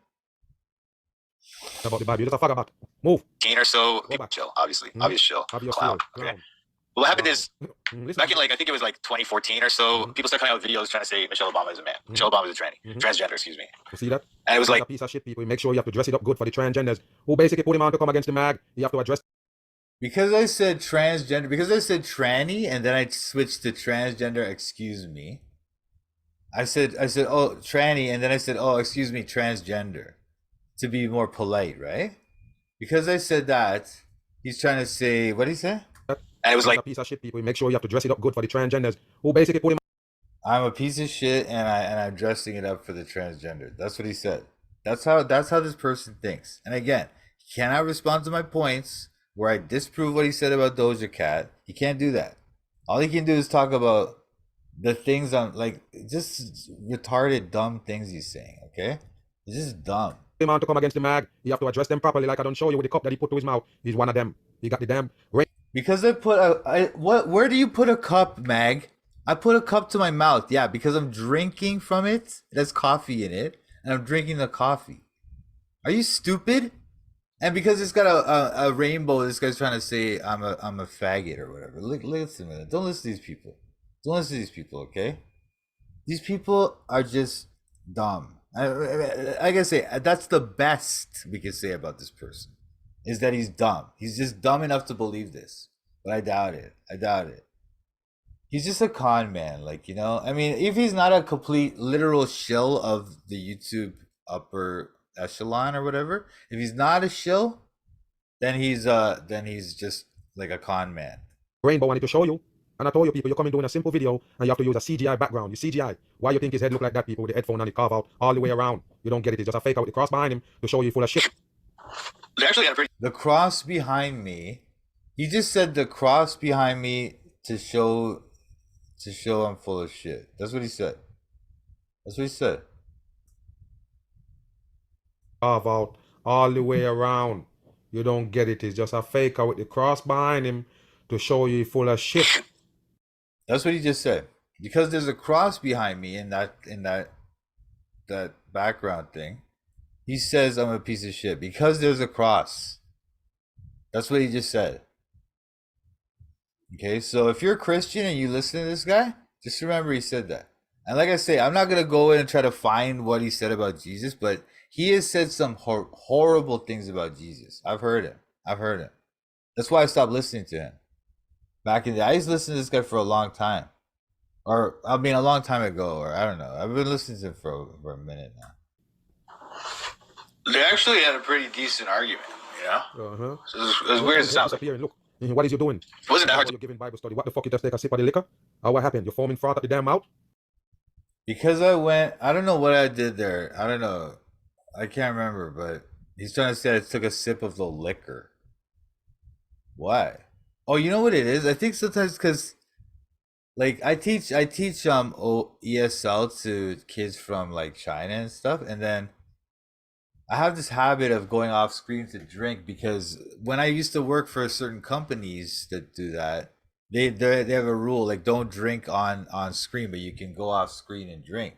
About the Bible. You're just a faggot. Move. 15 or so Go back. chill, obviously. Obvious chill. Have your Clown. fear. Okay. Clown. What happened Clown. is Listen. back in like I think it was like 2014 or so, people started coming out with videos trying to say Michelle Obama is a man. Michelle Obama is a tranny. Transgender, excuse me. You see that? And it was like a piece of shit, people. Make sure you have to dress it up good for the transgenders who basically put him on to come against the mag. You have to address. because I said transgender, because I said tranny, and then I switched to transgender. Excuse me. I said oh tranny, and then I said oh excuse me transgender, to be more polite, right? Because I said that, he's trying to say what did he say? And it was like a piece of shit, people. Make sure you have to dress it up good for the transgenders who basically put him. I'm a piece of shit, and I'm dressing it up for the transgender. That's what he said. That's how this person thinks. And again, he cannot respond to my points where I disprove what he said about Doja Cat. He can't do that. All he can do is talk about the things on like just retarded, dumb things he's saying. Okay, it's just dumb. Him on to come against the mag. You have to address them properly, like I don't show you with the cup that he put to his mouth. He's one of them. He got the damn ring. Because I put where do you put a cup, Mag? I put a cup to my mouth, yeah, because I'm drinking from it. It has coffee in it, and I'm drinking the coffee. Are you stupid? And because it's got a rainbow, this guy's trying to say I'm a faggot or whatever. Listen to it. Don't listen to these people. Don't listen to these people, okay? These people are just dumb. I gotta say, that's the best we can say about this person, is that he's dumb. He's just dumb enough to believe this. But I doubt it. I doubt it. He's just a con man, like, you know? I mean, if he's not a complete literal shill of the YouTube upper echelon or whatever, if he's not a shill, then he's just like a con man. Rainbow wanted to show you. And I told you, people, you're coming doing a simple video and you have to use a CGI background. You CGI. Why you think his head look like that, people, with the headphone and the carve out all the way around? You don't get it. It's just a fake out with the cross behind him to show you full of shit. The cross behind me. He just said the cross behind me to show I'm full of shit. That's what he said. That's what he said. Carve out all the way around. You don't get it. It's just a fake out with the cross behind him to show you full of shit. That's what he just said. Because there's a cross behind me in that background thing. He says I'm a piece of shit because there's a cross. That's what he just said. Okay, so if you're a Christian and you listen to this guy, just remember he said that. And like I say, I'm not going to go in and try to find what he said about Jesus, but he has said some horrible things about Jesus. I've heard him. That's why I stopped listening to him. Back in the day, I used to listen to this guy for a long time. Or, I mean, a long time ago, or I don't know. I've been listening to him for a minute now. They actually had a pretty decent argument, you know? So as weird as it sounds. Look, what is you doing? It wasn't that hard. You're giving Bible study. What the fuck, you just take a sip of the liquor? Or what happened? You're foaming froth at the damn mouth? Because I don't know what I did there. I don't know. I can't remember, but he's trying to say I took a sip of the liquor. Why? Oh, you know what it is? I think sometimes because, like, I teach ESL to kids from like China and stuff, and then I have this habit of going off screen to drink because when I used to work for certain companies that do that, They have a rule like don't drink on screen, but you can go off screen and drink.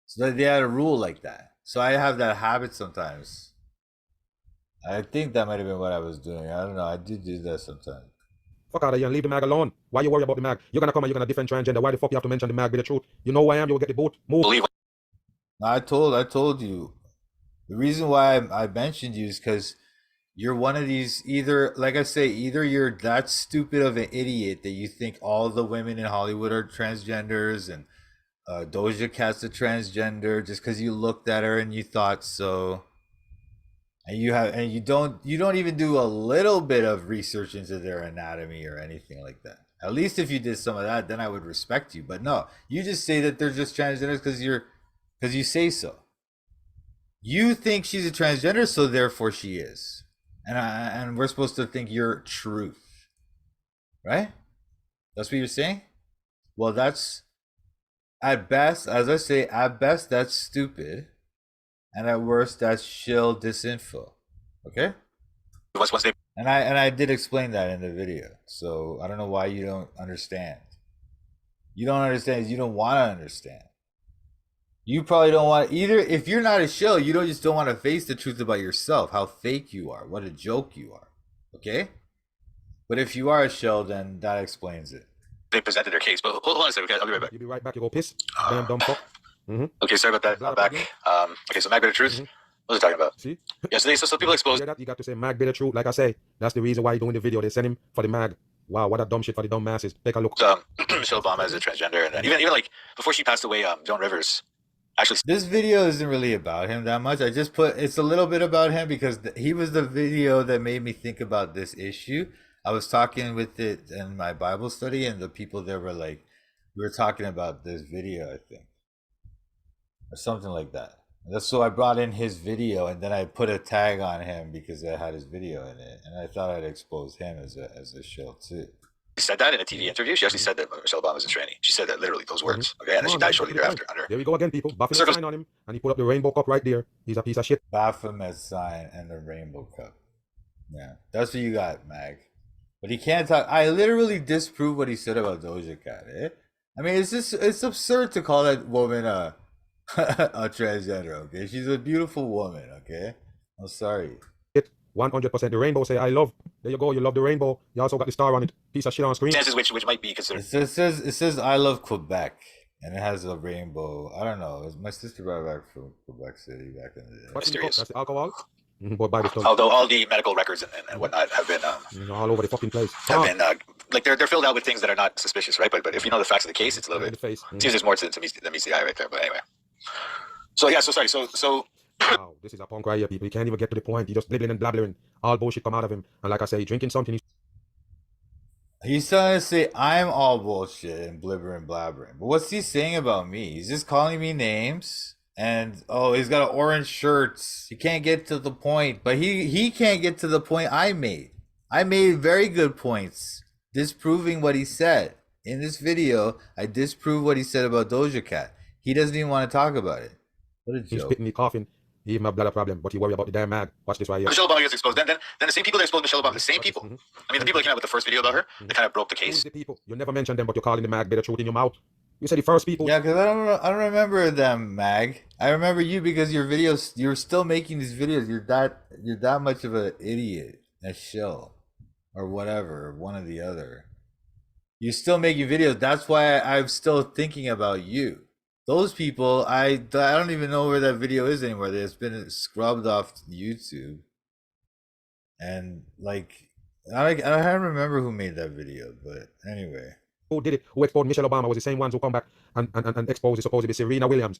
So they had a rule like that. So I have that habit sometimes. I think that might have been what I was doing. I don't know. I do that sometimes. Fuck out of here and leave the mag alone. Why you worry about the mag? You're gonna come and you're gonna defend transgender. Why the fuck you have to mention the mag be the truth? You know who I am, you'll get the boot. Move. I told you. The reason why I mentioned you is because you're one of these either, like I say, either you're that stupid of an idiot that you think all the women in Hollywood are transgenders and Doja Cat's a transgender just because you looked at her and you thought so, and you don't even do a little bit of research into their anatomy or anything like that. At least if you did some of that, then I would respect you. But no, you just say that they're just transgenders because you say so. You think she's a transgender, so therefore she is, and we're supposed to think you're truth, right? That's what you're saying. Well, that's at best, as I say, at best that's stupid, and at worst that's shill disinfo. Okay. And I did explain that in the video, so I don't know why you don't understand. You don't understand. You don't want to understand. You probably don't want either. If you're not a shill, you don't want to face the truth about yourself, how fake you are, what a joke you are. Okay? But if you are a shill, then that explains it. They presented their case, but hold on a second. I'll be right back. You be right back. You go piss. Damn dumb fuck. Okay, sorry about that. I'm back. Okay, so mag bit of truth. What was I talking about? See? Yeah, so people exposed. You got to say mag be the truth. Like I say, that's the reason why you're doing the video. They send him for the mag. Wow, what a dumb shit for the dumb masses. Take a look. Michelle Obama is a transgender, and then even like before she passed away, Joan Rivers actually. This video isn't really about him that much. I just put it's a little bit about him because he was the video that made me think about this issue. I was talking with it in my Bible study, and the people there were like, we were talking about this video, I think, or something like that. So I brought in his video, and then I put a tag on him because I had his video in it, and I thought I'd expose him as a shill too. She said that in a TV interview. She actually said that Michelle Obama was a tranny. She said that literally those words. Okay, and then she died shortly thereafter. There we go again, people. Baphomet sign on him, and he put up the rainbow cup right there. He's a piece of shit. Baphomet sign and the rainbow cup. Yeah, that's what you got, Mag. But he can't talk. I literally disprove what he said about Doja Cat. I mean, it's absurd to call that woman a a transgender. Okay, she's a beautiful woman. Okay, I'm sorry. 100%. The rainbow say I love. There you go. You love the rainbow. You also got the star on it. Piece of shit on screen. Which might be considered. It says I love Quebec, and it has a rainbow. I don't know. My sister brought it back from Quebec City back in the day. What's mysterious? That's the alcohol. Boy, although all the medical records and whatnot have been all over the fucking place. Have been like they're filled out with things that are not suspicious, right? But if you know the facts of the case, it's a little bit. Seems there's more to meets the eye right there. But anyway. So yeah. So sorry. So. Wow, this is a punk right here, people. He can't even get to the point. He just blibbling and blabbering. All bullshit come out of him. And like I say, drinking something. He's trying to say I'm all bullshit and blibbering blabbering. But what's he saying about me? He's just calling me names. And oh, he's got an orange shirt. He can't get to the point. But he can't get to the point I made. I made very good points disproving what he said. In this video, I disproved what he said about Doja Cat. He doesn't even want to talk about it. What a joke. He's spitting me coughing. He have a bladder problem, but he worry about the damn mag. Watch this right here. Michelle Obama gets exposed. Then the same people that exposed Michelle Obama, the same people. I mean, the people that came out with the first video about her, they kind of broke the case. Who's the people? You never mentioned them, but you're calling the mag better truth in your mouth. You said the first people. Yeah, because I don't remember them, Mag. I remember you because your videos. You're still making these videos. You're that much of an idiot, a shill, or whatever, one or the other. You're still making videos. That's why I'm still thinking about you. Those people, I don't even know where that video is anymore. It's been scrubbed off YouTube. And like, I don't remember who made that video, but anyway. Who did it? Who exposed Michelle Obama was the same ones who come back and expose the supposed to be Serena Williams.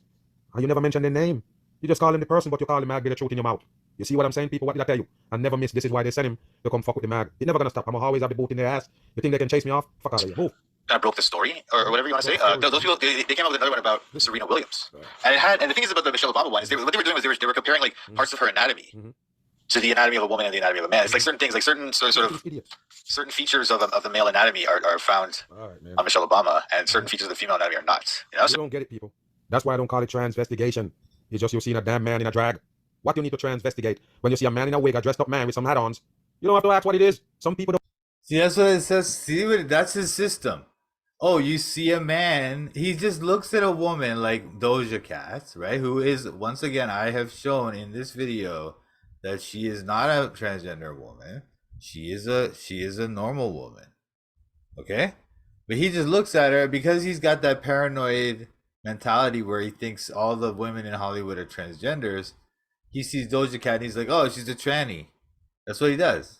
And you never mentioned their name. You just call him the person, but you call the mag be the truth in your mouth. You see what I'm saying, people? What did I tell you? I never miss. This is why they sent him to come fuck with the mag. He's never gonna stop. I'm gonna always have the boot in their ass. You think they can chase me off? Fuck out of here. Move. I broke the story, or whatever you want to say. Those people, they came up with another one about Serena Williams, and the thing is about the Michelle Obama one is what they were doing was they were comparing like parts of her anatomy to the anatomy of a woman and the anatomy of a man. It's like certain things, like certain certain features of the male anatomy are found on Michelle Obama, and certain features of the female anatomy are not. You know, you don't get it, people. That's why I don't call it transvestigation. It's just you're seeing a damn man in a drag. What do you need to transvestigate when you see a man in a wig, a dressed up man with some hat-ons? You don't have to ask what it is. Some people don't. See, that's what it says. See, that's his system. Oh, you see a man, he just looks at a woman like Doja Cat, right? Who is, once again, I have shown in this video that she is not a transgender woman. She is a normal woman. Okay? But he just looks at her because he's got that paranoid mentality where he thinks all the women in Hollywood are transgenders. He sees Doja Cat and he's like, oh, she's a tranny. That's what he does.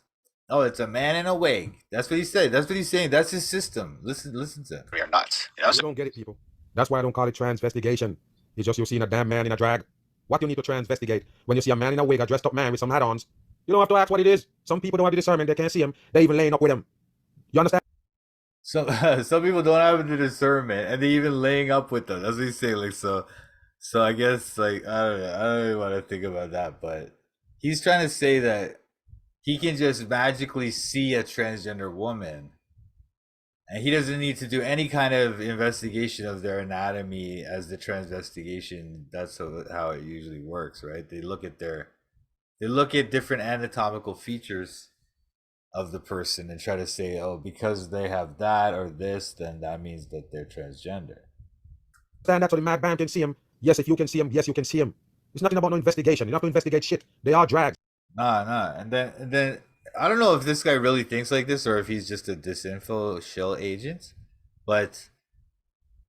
Oh, it's a man in a wig. That's what he said. That's what he's saying. That's his system. Listen to him. We are not. You know, You don't get it, people. That's why I don't call it transvestigation. It's just you seeing a damn man in a drag. What you need to transvestigate when you see a man in a wig, a dressed up man with some hat-ons? You don't have to ask what it is. Some people don't have the discernment. They can't see him. They're even laying up with him. You understand? Some people don't have the discernment, and they even laying up with them. That's what he's saying. Like so. I guess like I don't know. I don't even want to think about that, but he's trying to say that he can just magically see a transgender woman, and he doesn't need to do any kind of investigation of their anatomy as the transvestigation. That's how it usually works, right? They look at different anatomical features of the person and try to say, oh, because they have that or this, then that means that they're transgender. That's what the mad bam can see him. Yes, if you can see him, yes, you can see him. It's nothing about no investigation. You don't have to investigate shit. They are drags. Nah. And then I don't know if this guy really thinks like this or if he's just a disinfo shill agent, but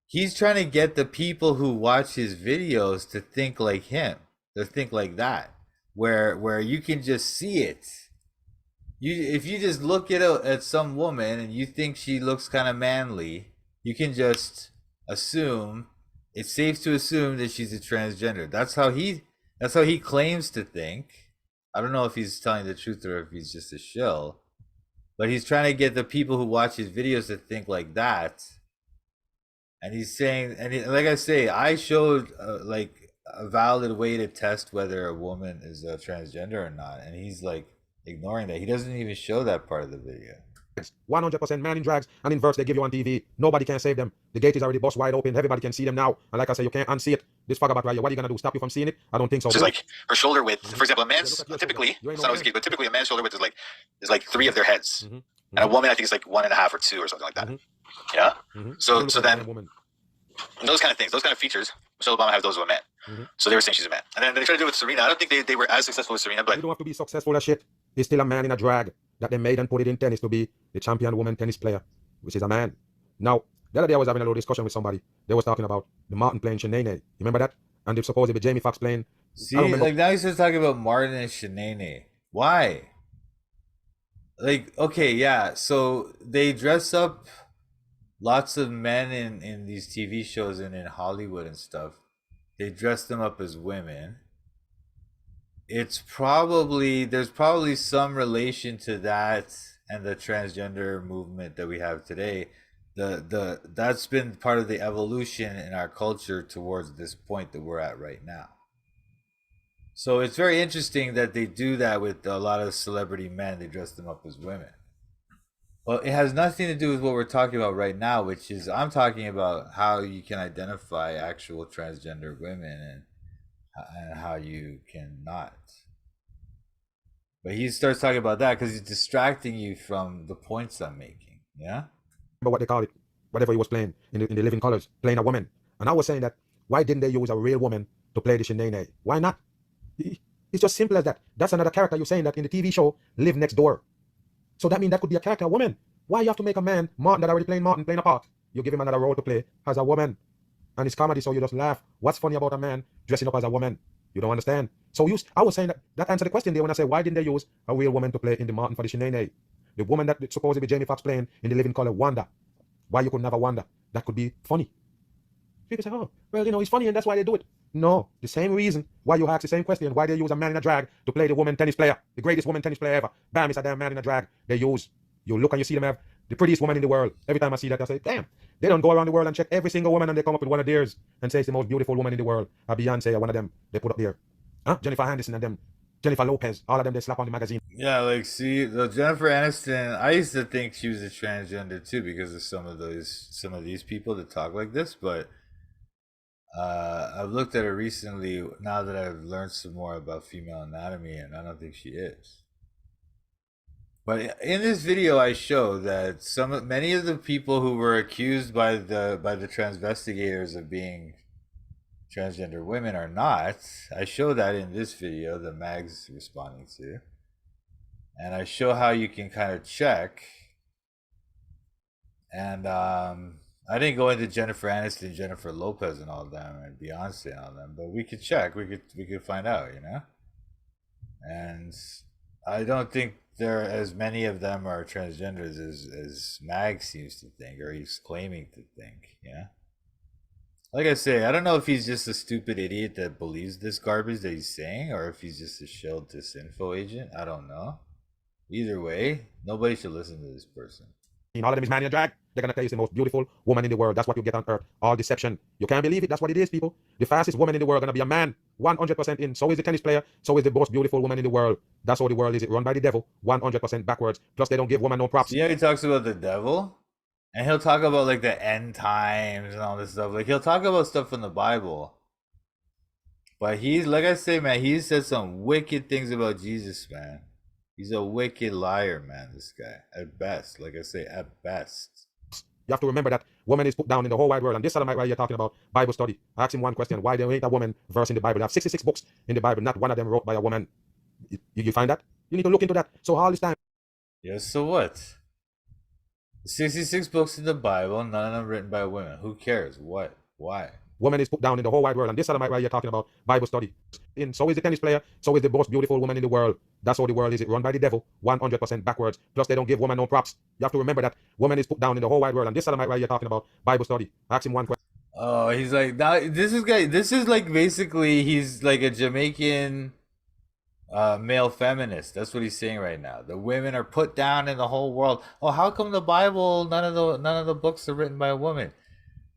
he's trying to get the people who watch his videos to think like him, to think like that, where you can just see it. If you just look at some woman and you think she looks kind of manly, you can just assume it's safe to assume that she's a transgender. That's how he claims to think. I don't know if he's telling the truth or if he's just a shill, but he's trying to get the people who watch his videos to think like that. And he's saying, like I say, I showed like a valid way to test whether a woman is a transgender or not, and he's like ignoring that. He doesn't even show that part of the video. 100% man in drags and in verse they give you on TV. Nobody can save them. The gate is already bust wide open. Everybody can see them now. And like I said, you can't unsee it. This fucker right here, what are you going to do? Stop you from seeing it? I don't think so. so like her shoulder width, for example, a man's typically, it's not always the case, but typically a man's shoulder width is like 3 of their heads, and a woman I think is like 1.5 or 2 or something like that. Yeah. So then those kind of things, those kind of features, Michelle Obama has those of a man. So they were saying she's a man, and then they tried to do it with Serena. I don't think they were as successful with Serena, but you don't have to be successful as shit. He's still a man in a drag that they made and put it in tennis to be the champion woman tennis player, which is a man. Now, the other day I was having a little discussion with somebody. They was talking about the Martin playing Shanae. You remember that? And if supposedly Jamie Foxx playing. See, like now he's just talking about Martin and Shanae. Why? Like, okay, yeah. So they dress up lots of men in these TV shows and in Hollywood and stuff. They dress them up as women. There's probably some relation to that and the transgender movement that we have today. That's been part of the evolution in our culture towards this point that we're at right now. So it's very interesting that they do that with a lot of celebrity men. They dress them up as women. Well, it has nothing to do with what we're talking about right now, which is I'm talking about how you can identify actual transgender women and how you cannot. But he starts talking about that because he's distracting you from the points I'm making. Yeah. But what they call it, whatever he was playing in the Living Colors, playing a woman. And I was saying that why didn't they use a real woman to play the Shanae? Why not? It's just simple as that. That's another character you're saying that in the TV show Live Next Door. So that means that could be a character, a woman. Why you have to make a man, Martin, that already playing Martin, playing a part? You give him another role to play as a woman. And it's comedy, so you just laugh. What's funny about a man dressing up as a woman? You don't understand. So I was saying that answered the question there when I said, why didn't they use a real woman to play in the Martin for the Shanae? The woman that supposedly Jamie Foxx playing in the Living Color, Wanda. Why you could never Wanda? That could be funny. People say, oh, well, he's funny and that's why they do it. No, the same reason why you ask the same question, why they use a man in a drag to play the woman tennis player, the greatest woman tennis player ever. Bam, it's a damn man in a drag. They use, you look and you see them have the prettiest woman in the world. Every time I see that, I say, damn, they don't go around the world and check every single woman and they come up with one of theirs and say it's the most beautiful woman in the world. A Beyonce or one of them they put up there. Jennifer Aniston and them, Jennifer Lopez, all of them they slap on the magazine. Yeah, like see, the Jennifer Aniston, I used to think she was a transgender too because of some of these people that talk like this, but I've looked at her recently now that I've learned some more about female anatomy, and I don't think she is. But in this video, I show that many of the people who were accused by the transvestigators of being transgender women are not. I show that in this video that Mag's responding to, and I show how you can kind of check. And I didn't go into Jennifer Aniston, Jennifer Lopez, and all them, and Beyonce and all them, but we could check. We could find out, you know. And I don't think there as many of them are transgenders as Mag seems to think, or he's claiming to think. Yeah. Like I say, I don't know if he's just a stupid idiot that believes this garbage that he's saying, or if he's just a shell disinfo agent. I don't know. Either way, nobody should listen to this person. All of them is man in a drag. They're gonna tell you it's the most beautiful woman in the world. That's what you get on earth. All deception. You can't believe it. That's what it is, people. The fastest woman in the world gonna be a man. 100% in. So is the tennis player. So is the most beautiful woman in the world. That's how the world is. It run by the devil. 100% backwards. Plus they don't give woman no props. Yeah, he talks about the devil, and he'll talk about like the end times and all this stuff. Like he'll talk about stuff from the Bible. But he's like I say, man, he said some wicked things about Jesus, man. He's a wicked liar, man, this guy. At best. Like I say, at best. You have to remember that woman is put down in the whole wide world. And this Sodomite right here talking about Bible study. I asked him one question. Why there ain't a woman verse in the Bible? They have 66 books in the Bible. Not one of them wrote by a woman. You find that? You need to look into that. So all this time. Yes, so what? 66 books in the Bible, none of them written by women. Who cares? What? Why? Woman is put down in the whole wide world. And this Sodomite right here talking about Bible study. So is the tennis player. So is the most beautiful woman in the world. That's how the world is. It run by the devil. 100% backwards. Plus they don't give woman no props. You have to remember that woman is put down in the whole wide world. And this Sodomite right here talking about Bible study. I asked him one question. Oh, he's like, now this is like basically he's like a Jamaican male feminist. That's what he's saying right now. The women are put down in the whole world. Oh, how come the Bible, none of the books are written by a woman?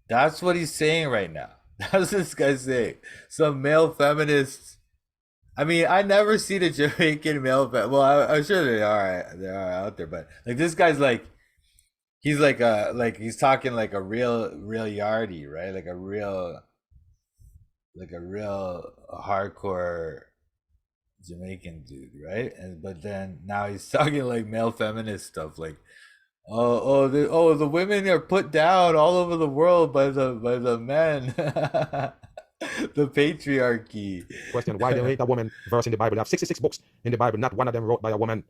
That's what he's saying right now. That's what this guy saying. Some male feminists. I mean, I never seen a Jamaican male. Well, I'm sure they are out there, but like this guy's like, he's like he's talking like a real yardie, right? Like a real hardcore Jamaican dude, right? And but then now he's talking like male feminist stuff, like the women are put down all over the world by the men. The patriarchy. Question, why there ain't a woman verse in the Bible? They have 66 books in the Bible. Not one of them wrote by a woman.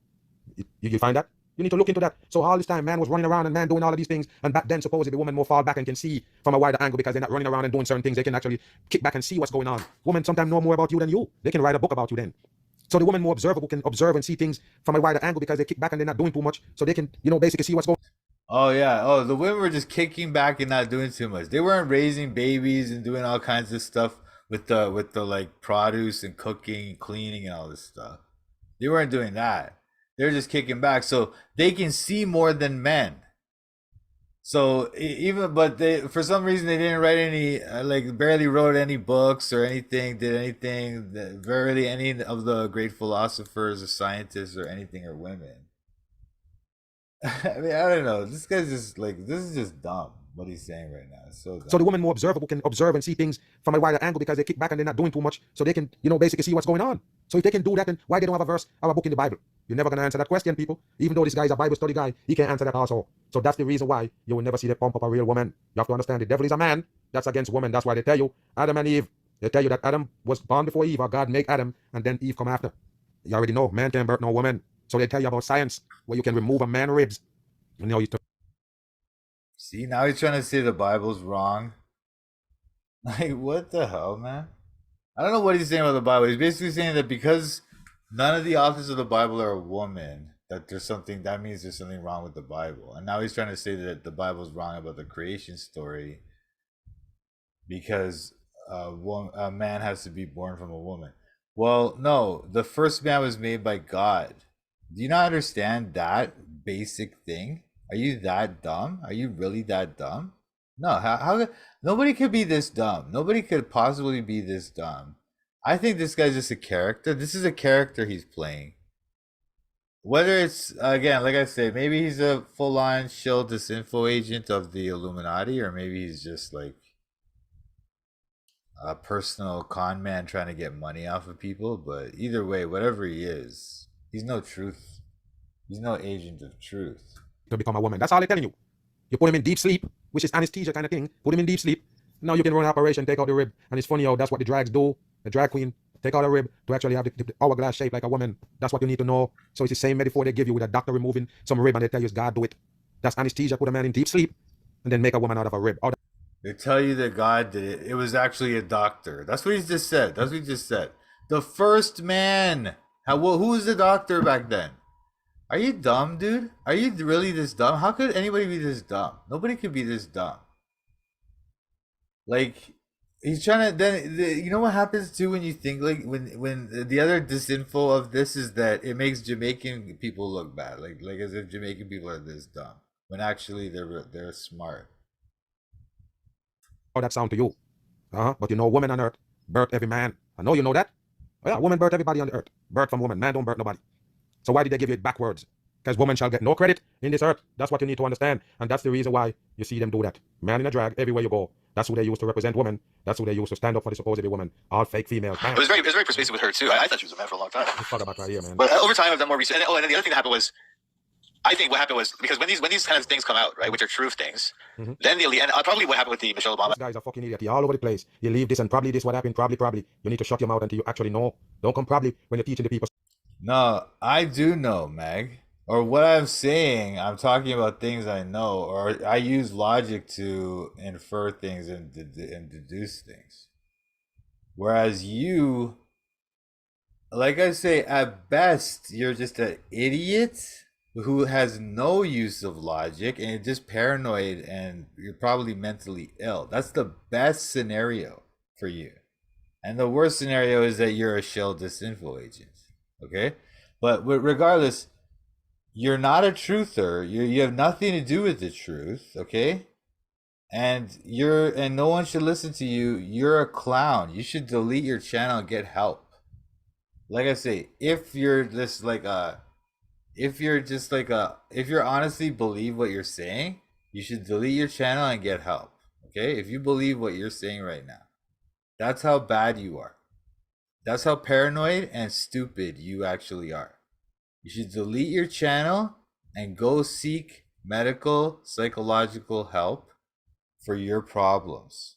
You find that? You need to look into that. So all this time, man was running around and man doing all of these things. And back then, supposedly, women more fall back and can see from a wider angle because they're not running around and doing certain things. They can actually kick back and see what's going on. Women sometimes know more about you than you. They can write a book about you then. So the woman more observable can observe and see things from a wider angle because they kick back and they're not doing too much. So they can, basically see what's going on. Oh yeah. Oh, the women were just kicking back and not doing too much. They weren't raising babies and doing all kinds of stuff with the like produce and cooking and cleaning and all this stuff. They weren't doing that. They're just kicking back so they can see more than men. So but they for some reason they didn't write any like barely wrote any books or anything, did anything that barely any of the great philosophers or scientists or anything are women. I mean, I don't know. This guy's just like this is just dumb. What he's saying right now is so dumb. So the woman more observable can observe and see things from a wider angle because they kick back and they're not doing too much. So they can, basically see what's going on. So if they can do that, then why they don't have a verse or a book in the Bible? You're never going to answer that question, people. Even though this guy is a Bible study guy, he can't answer that also. So that's the reason why you will never see them pump up a real woman. You have to understand the devil is a man. That's against women. That's why they tell you Adam and Eve. They tell you that Adam was born before Eve, or God make Adam, and then Eve come after. You already know, man can't birth no woman. So they tell you about science, where you can remove a man's ribs. See, now he's trying to say the Bible's wrong. Like, what the hell, man? I don't know what he's saying about the Bible. He's basically saying that because none of the authors of the Bible are a woman, that that means there's something wrong with the Bible. And now he's trying to say that the Bible's wrong about the creation story because a man has to be born from a woman. Well, no, the first man was made by God. Do you not understand that basic thing? Are you that dumb? Are you really that dumb? No, how nobody could be this dumb. Nobody could possibly be this dumb. I think this guy's just a character. This is a character he's playing. Whether it's, again, like I said, maybe he's a full-on shill disinfo agent of the Illuminati, or maybe he's just like a personal con man trying to get money off of people. But either way, whatever he is, he's no truth. He's no agent of truth. To become a woman. That's all they're telling you. You put him in deep sleep, which is anesthesia kind of thing. Put him in deep sleep. Now you can run an operation, take out the rib. And it's funny how that's what the drags do. The drag queen take out a rib to actually have the hourglass shape like a woman. That's what you need to know. So it's the same metaphor they give you with a doctor removing some rib and they tell you God do it. That's anesthesia. Put a man in deep sleep and then make a woman out of a rib. They tell you that God did it. It was actually a doctor. That's what he just said. That's what he just said. The first man. Who was the doctor back then? Are you dumb, dude? Are you really this dumb? How could anybody be this dumb? Nobody could be this dumb. Like, he's trying to. Then you know what happens too when you think like when the other disinfo of this is that it makes Jamaican people look bad, like as if Jamaican people are this dumb when actually they're smart. How that sound to you? But you know, woman on earth birth every man. I know you know that. Oh, yeah, woman birth everybody on the earth. Birth from woman. Man don't birth nobody. So why did they give you it backwards? Because woman shall get no credit in this earth. That's what you need to understand. And that's the reason why you see them do that. Man in a drag everywhere you go. That's who they used to represent women. That's who they used to stand up for the supposed woman. All fake females. It was very persuasive with her too. I thought she was a man for a long time. Let's talk about right here, man. But over time, I've done more research. And then the other thing that happened was, I think what happened was because when these kind of things come out, right, which are truth things, then the elite, and probably what happened with the Michelle Obama. This guy's a fucking idiot. He's all over the place. You leave this and probably this what happened. Probably. You need to shut your mouth until you actually know. Don't come probably when you're teaching the people. No, I do know, Meg. Or what I'm saying, I'm talking about things I know, or I use logic to infer things and deduce things. Whereas you, like I say, at best, you're just an idiot who has no use of logic and you're just paranoid and you're probably mentally ill. That's the best scenario for you. And the worst scenario is that you're a shell disinfo agent. Okay? But regardless, you're not a truther. You have nothing to do with the truth, okay? And no one should listen to you. You're a clown. You should delete your channel and get help. Like I say, if you honestly believe what you're saying, you should delete your channel and get help. Okay? If you believe what you're saying right now. That's how bad you are. That's how paranoid and stupid you actually are. You should delete your channel and go seek medical, psychological help for your problems.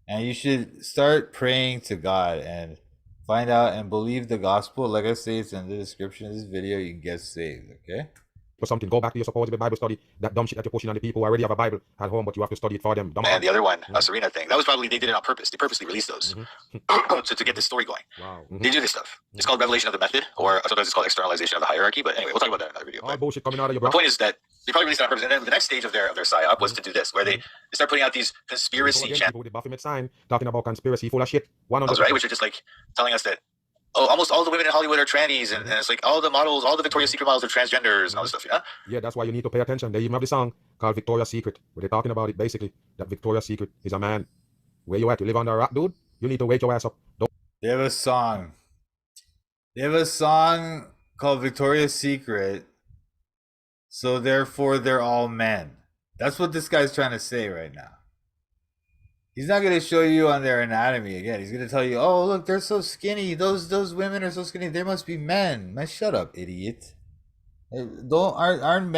And you should start praying to God and find out and believe the gospel. Like I say, it's in the description of this video. You can get saved, okay? For something, go back to your supposed Bible study. That dumb shit that you're pushing on the people who already have a Bible at home, but you have to study it for them. And the other one, Serena thing, that was probably, they did it on purpose. They purposely released those to get this story going. Wow. They do this stuff. It's called revelation of the method, or sometimes it's called externalization of the hierarchy. But anyway, we'll talk about that in another video. All bullshit coming out of your The mouth. point is that they probably released it on purpose. And then the next stage of their psyop was to do this, where they start putting out these conspiracy channels. People with the Baphomet sign talking about conspiracy full of shit. 100%. Right? Which are just like telling us that, oh, almost all the women in Hollywood are trannies, and it's like all the models, all the Victoria's Secret models are transgenders and all this stuff, yeah? Yeah, that's why you need to pay attention. They even have the song called Victoria's Secret, where they're talking about it basically, that Victoria's Secret is a man. Where you at? You live under a rock, dude? You need to wake your ass up. They have a song. They have a song called Victoria's Secret, so therefore they're all men. That's what this guy's trying to say right now. He's not going to show you on their anatomy again. He's going to tell you, oh, look, they're so skinny. Those women are so skinny. They must be men. Man, shut up, idiot. Don't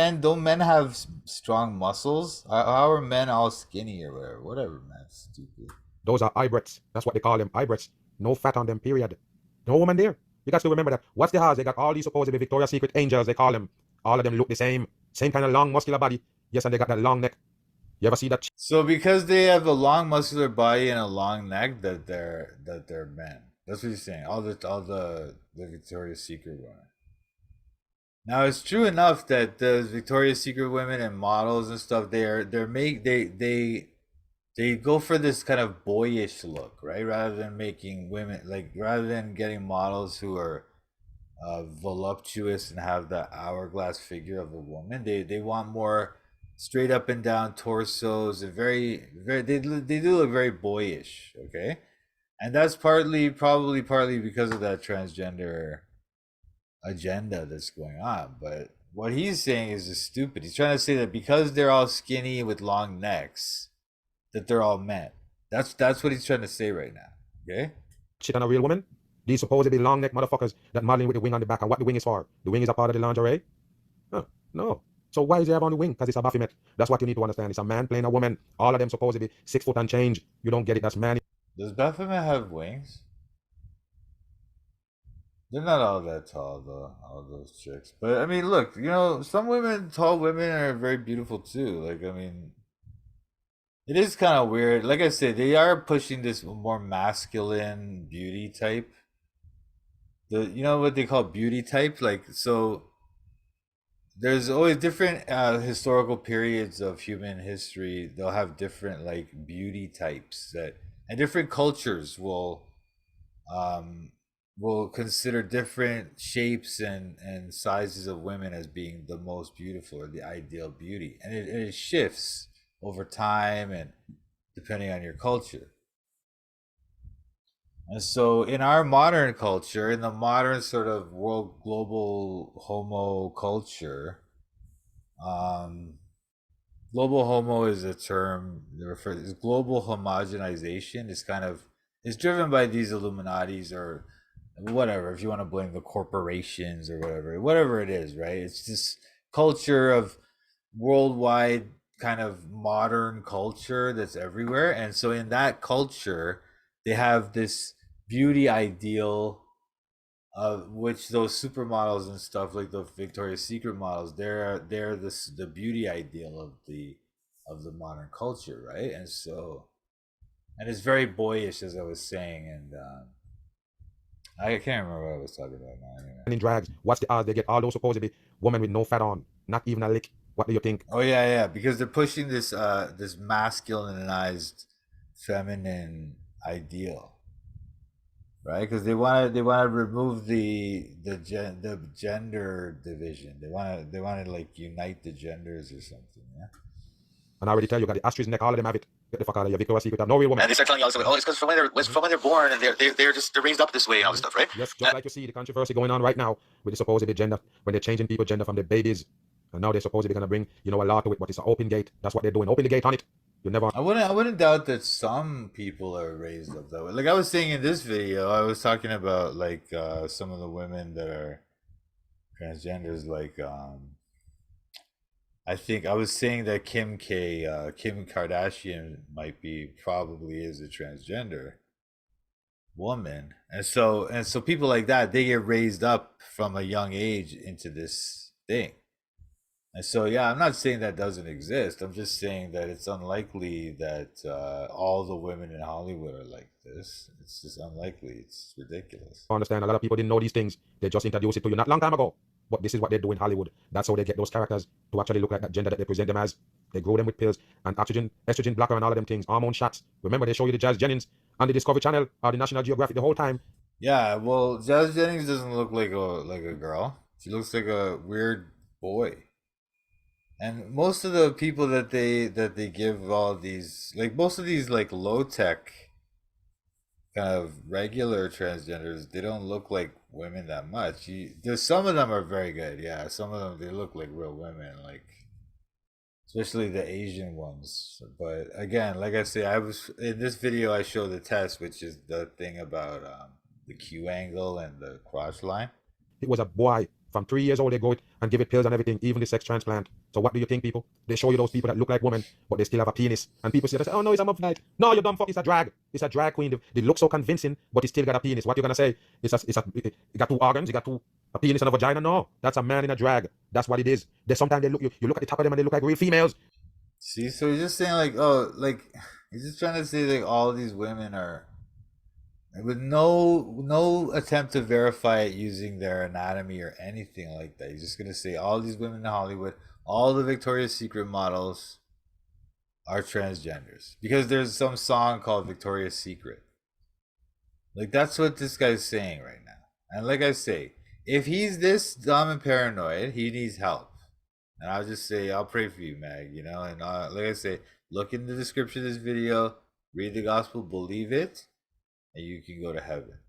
men have strong muscles? How are men all skinny or whatever? Whatever, man. Stupid. Those are eye breaths. That's what they call them, eye breaths. No fat on them, period. No woman there. You got to remember that. What's the house? They got all these supposedly Victoria's Secret angels, they call them. All of them look the same. Same kind of long, muscular body. Yes, and they got that long neck. You ever see that? So because they have a long muscular body and a long neck, that they're men. That's what he's saying. All the Victoria's Secret women. Now it's true enough that those Victoria's Secret women and models and stuff, they go for this kind of boyish look, right? Rather than making women, like rather than getting models who are voluptuous and have the hourglass figure of a woman, they want more straight up and down torsos and very they do look very boyish, okay? And that's probably because of that transgender agenda that's going on. But what he's saying is just stupid. He's trying to say that because they're all skinny with long necks, that they're all men. That's what he's trying to say right now, okay? Shit on a real woman. These supposedly long neck motherfuckers that modeling with the wing on the back. And what the wing is for? The wing is a part of the lingerie. No. So why is he ever on the wing? Because it's a Baphomet. That's what you need to understand. It's a man playing a woman. All of them supposed to be 6 foot and change. You don't get it. That's man. Does Baphomet have wings? They're not all that tall though, all those chicks. But I mean, look, some women, tall women, are very beautiful too. Like, I mean, it is kind of weird. Like I said, they are pushing this more masculine beauty type. You know what they call beauty type? Like, so there's always different historical periods of human history. They'll have different like beauty types and different cultures um will consider different shapes and sizes of women as being the most beautiful or the ideal beauty, and it shifts over time and depending on your culture. And so in our modern culture, in the modern sort of world global homo culture, um global homo is a term that refers global homogenization is kind of is driven by these Illuminatis or whatever, if you want to blame the corporations or whatever it is, right? It's this culture of worldwide kind of modern culture that's everywhere. And so in that culture, they have this beauty ideal of which those supermodels and stuff like the Victoria's Secret models, they're the beauty ideal of the modern culture, right? And so and it's very boyish, as I was saying, and I can't remember what I was talking about now. Anyway. In drags. What's the odds they get all those supposed to be women with no fat on? Not even a lick. What do you think? Oh yeah, because they're pushing this masculinized, feminine ideal, right? Because they want to remove the gender division. They want to like unite the genders or something. Yeah. And I already tell you, got the ostrich neck, all of them have it. Get the fuck out of here. Victoria's Secret have no real woman. And they start telling you also, oh, it's because from when they're born and they're raised up this way and all this stuff, right? Yes, just like you see the controversy going on right now with the supposed gender, when they're changing people gender from their babies. And now they're supposedly going to bring, a law to it, but it's an open gate. That's what they're doing. Open the gate on it. You never. I wouldn't doubt that some people are raised up that way. Like I was saying in this video, I was talking about like some of the women that are transgenders, like I think I was saying that Kim Kardashian probably is a transgender woman, and so people like that, they get raised up from a young age into this thing. And so, yeah, I'm not saying that doesn't exist. I'm just saying that it's unlikely that all the women in Hollywood are like this. It's just unlikely. It's ridiculous. I understand a lot of people didn't know these things. They just introduced it to you not long time ago. But this is what they do in Hollywood. That's how they get those characters to actually look like that gender that they present them as. They grow them with pills and estrogen blocker and all of them things, hormone shots. Remember, they show you the Jazz Jennings on the Discovery Channel or the National Geographic the whole time. Yeah, well, Jazz Jennings doesn't look like a girl. She looks like a weird boy. And most of the people that they give all these, like most of these like low tech kind of regular transgenders, they don't look like women that much. There's some of them are very good, yeah. Some of them they look like real women, like especially the Asian ones. But again, like I say, I was in this video I show the test, which is the thing about the Q angle and the crotch line. It was a boy from 3 years old. They go it and give it pills and everything, even the sex transplant. So what do you think, people? They show you those people that look like women, but they still have a penis. And people say, oh no, it's a mumfied. No, you dumb fuck, it's a drag. It's a drag queen. They look so convincing, but it still got a penis. What you gonna say? It got two organs, it got a penis and a vagina? No, that's a man in a drag. That's what it is. Sometimes they look, you look at the top of them and they look like real females. See, so he's just saying like, oh, like he's just trying to say like all these women are with no attempt to verify it using their anatomy or anything like that. He's just gonna say all these women in Hollywood, all the Victoria's Secret models are transgenders because there's some song called Victoria's Secret. Like that's what this guy's saying right now. And like I say, if he's this dumb and paranoid, he needs help. And I'll just say, I'll pray for you, Mag. And like I say, look in the description of this video, read the gospel, believe it, and you can go to heaven.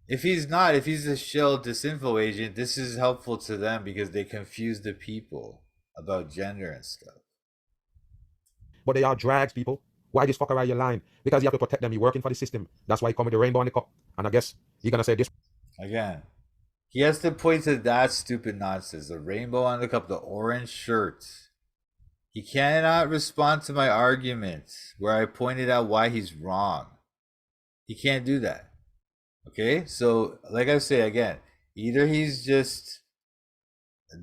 If he's a shill disinfo agent, this is helpful to them because they confuse the people about gender and stuff. But they are drags, people. Why this fucker are you lying? Because you have to protect them. You're working for the system. That's why you come with the rainbow on the cup. And I guess you're gonna say this again. He has to point to that stupid nonsense. The rainbow on the cup, the orange shirt. He cannot respond to my arguments where I pointed out why he's wrong. He can't do that. Okay? So, like I say again, either he's just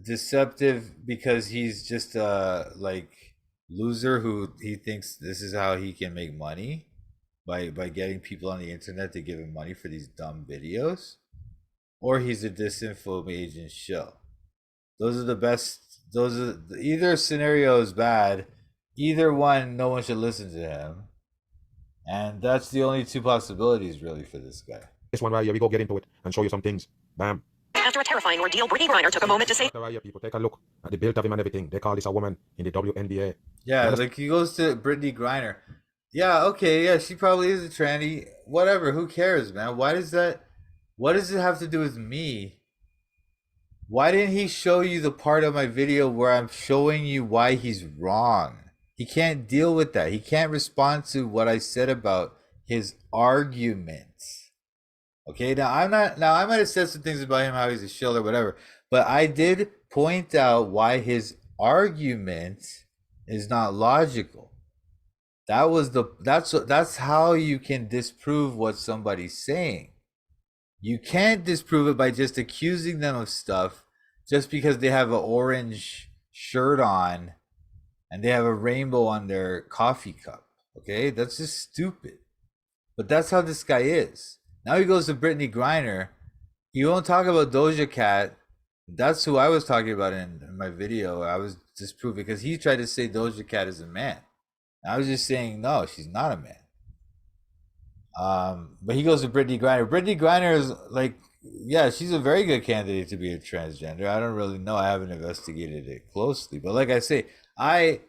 deceptive because he's just a loser who he thinks this is how he can make money by getting people on the internet to give him money for these dumb videos, or he's a disinfo agent shill. Those are the best. Those are either scenario is bad. Either one, no one should listen to him, and that's the only two possibilities really for this guy. This one right here, we go get into it and show you some things. Bam. After a terrifying ordeal, Brittany Griner took a moment to say, Right here, people, take a look at the build of him and everything. They call this a woman in the WNBA. Yeah, like he goes to Brittany Griner. Yeah, okay, yeah, she probably is a tranny. Whatever, who cares, man? Why does that? What does it have to do with me? Why didn't he show you the part of my video where I'm showing you why he's wrong? He can't deal with that. He can't respond to what I said about his arguments. Okay, now I might have said some things about him, how he's a shill or whatever, but I did point out why his argument is not logical. That's how you can disprove what somebody's saying. You can't disprove it by just accusing them of stuff just because they have an orange shirt on and they have a rainbow on their coffee cup. Okay, that's just stupid. But that's how this guy is. Now he goes to Brittany Griner. He won't talk about Doja Cat. That's who I was talking about in my video. I was disproving because he tried to say Doja Cat is a man. I was just saying no, she's not a man. But he goes to Brittany Griner. Brittany Griner is like, yeah, she's a very good candidate to be a transgender. I don't really know. I haven't investigated it closely. But like I say, I'm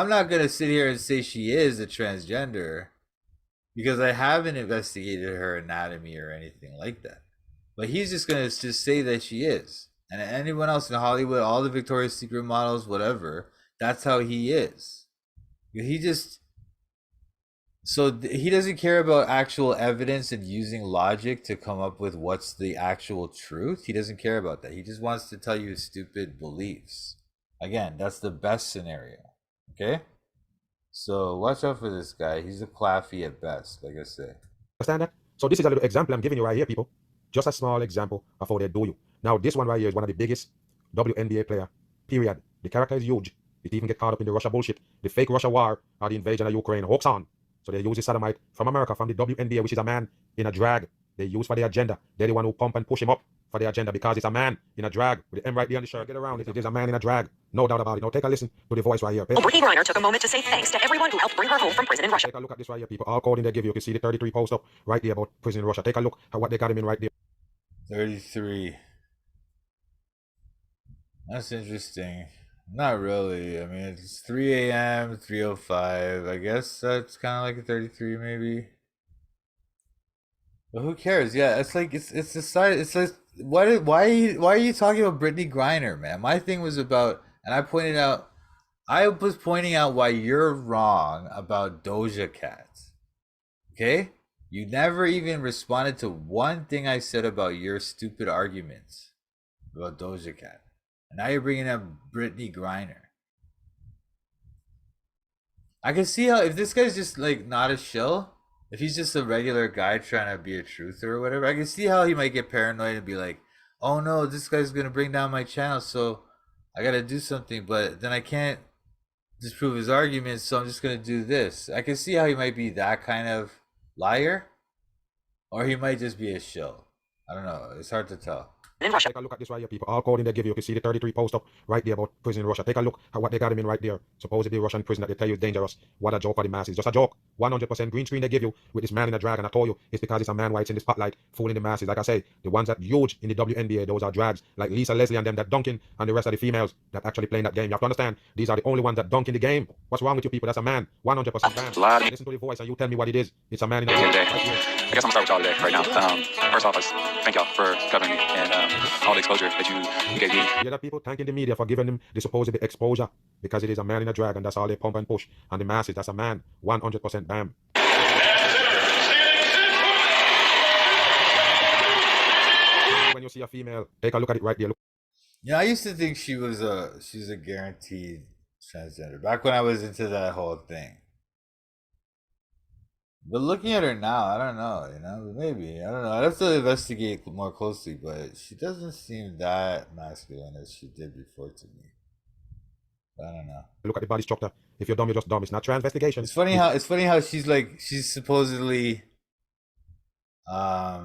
not gonna sit here and say she is a transgender because I haven't investigated her anatomy or anything like that. But he's just gonna just say that she is. And anyone else in Hollywood, all the Victoria's Secret models, whatever, that's how he is. He just he doesn't care about actual evidence and using logic to come up with what's the actual truth. He doesn't care about that. He just wants to tell you his stupid beliefs. Again, that's the best scenario. Okay? So watch out for this guy. He's a claffy at best, like I say. Understand that? So this is a little example I'm giving you right here, people. Just a small example of how they do you. Now, this one right here is one of the biggest WNBA player, period. The character is huge. It even get caught up in the Russia bullshit, the fake Russia war, or the invasion of Ukraine, hoax on. So they use the sodomite from America, from the WNBA, which is a man in a drag. They use for their agenda. They're the one who pump and push him up for their agenda because it's a man in a drag with the M right there on the shirt. Get around it. It is a man in a drag. No doubt about it. Now take a listen to the voice right here. Brittany Griner took a moment to say thanks to everyone who helped bring her home from prison in Russia. Take a look at this right here, people. All coding they give you. You can see the 33 post up right there about prison in Russia. Take a look at what they got him in right there. 33. That's interesting. Not really. I mean, it's 3 a.m., 3:05. I guess that's kind of like a 33, maybe. But who cares? Yeah, it's like it's the side. It's like why are you talking about Brittany Griner, man? My thing was about, and I was pointing out why you're wrong about Doja Cat. Okay, you never even responded to one thing I said about your stupid arguments about Doja Cat. And now you're bringing up Brittany Griner. I can see how, if this guy's just like not a shill, if he's just a regular guy trying to be a truther or whatever, I can see how he might get paranoid and be like, oh no, this guy's gonna bring down my channel, so I gotta do something, but then I can't disprove his arguments, so I'm just gonna do this. I can see how he might be that kind of liar, or he might just be a shill. I don't know. It's hard to tell. In Russia. Take a look at this right here, people. All coding they give you. You can see the 33 post up right there about prison in Russia. Take a look at what they got him in right there. Supposedly Russian prison that they tell you is dangerous. What a joke for the masses. Just a joke. 100% green screen they give you with this man in a drag. And I told you, it's because it's a man white in the spotlight fooling the masses. Like I say, the ones that huge in the WNBA, those are drags. Like Lisa Leslie and them that dunking, and the rest of the females that actually playing that game. You have to understand, these are the only ones that dunk in the game. What's wrong with you people? That's a man. 100% man. Listen to the voice and you tell me what it is. It's a man in a drag. Right here. I guess I'm gonna start with y'all today, right now. First off, I thank y'all for covering me and all the exposure that you gave me. The other people thanking the media for giving them the supposed exposure because it is a man in a drag and that's all they pump and push. And the masses, that's a man. 100% bam. When you see see a female, take a look at it right there. Look. Yeah, I used to think she's a guaranteed transgender back when I was into that whole thing. But looking at her now, I don't know, maybe. I don't know. I'd have to investigate more closely, but she doesn't seem that masculine as she did before to me. I don't know. Look at the body structure. If you're dumb, you're just dumb. It's not transvestigation. It's funny how she's supposedly a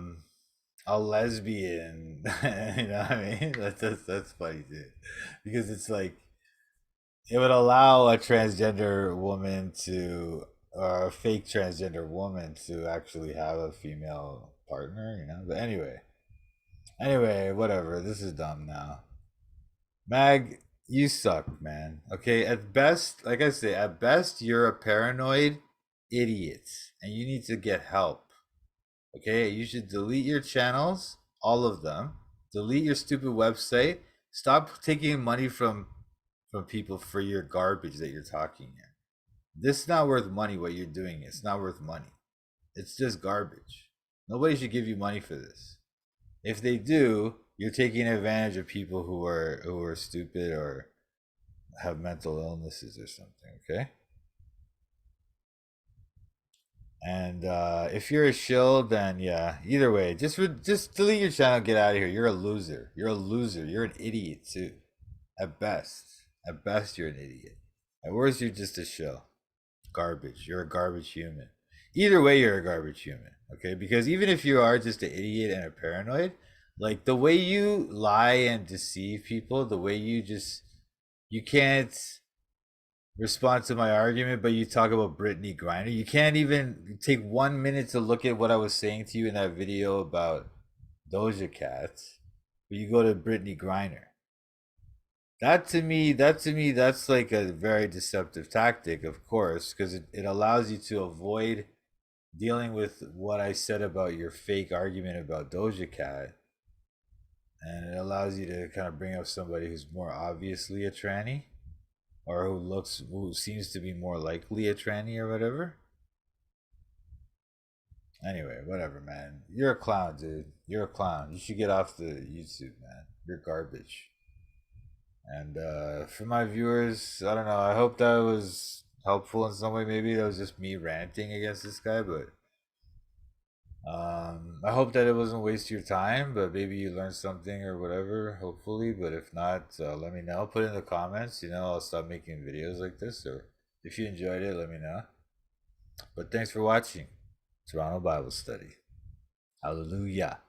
lesbian. You know what I mean? That's funny too. Because it's like it would allow a transgender woman to or a fake transgender woman to actually have a female partner. But anyway, whatever. This is dumb now. Mag, you suck, man. Okay, at best, like I say, at best you're a paranoid idiot, and you need to get help. Okay, you should delete your channels, all of them. Delete your stupid website. Stop taking money from people for your garbage that you're talking in. This is not worth money. What you're doing, it's not worth money. It's just garbage. Nobody should give you money for this. If they do, you're taking advantage of people who are stupid or have mental illnesses or something. Okay. And if you're a shill, then yeah. Either way, just delete your channel. Get out of here. You're a loser. You're a loser. You're an idiot too. At best, you're an idiot. At worst, you're just a shill. Garbage. You're a garbage human. Either way, you're a garbage human. Okay, because even if you are just an idiot and a paranoid, like the way you lie and deceive people, the way you can't respond to my argument, but you talk about Brittany Griner. You can't even take 1 minute to look at what I was saying to you in that video about Doja Cat, but you go to Brittany Griner. That to me, that's like a very deceptive tactic, of course, because it allows you to avoid dealing with what I said about your fake argument about Doja Cat. And it allows you to kind of bring up somebody who's more obviously a tranny, or who seems to be more likely a tranny or whatever. Anyway, whatever, man. You're a clown, dude. You're a clown. You should get off the YouTube, man. You're garbage. And for my viewers, I don't know. I hope that was helpful in some way. Maybe that was just me ranting against this guy, but I hope that it wasn't waste your time. But maybe you learned something or whatever. Hopefully, but if not, let me know. Put in the comments. I'll stop making videos like this. Or if you enjoyed it, let me know. But thanks for watching Toronto Bible Study. Hallelujah.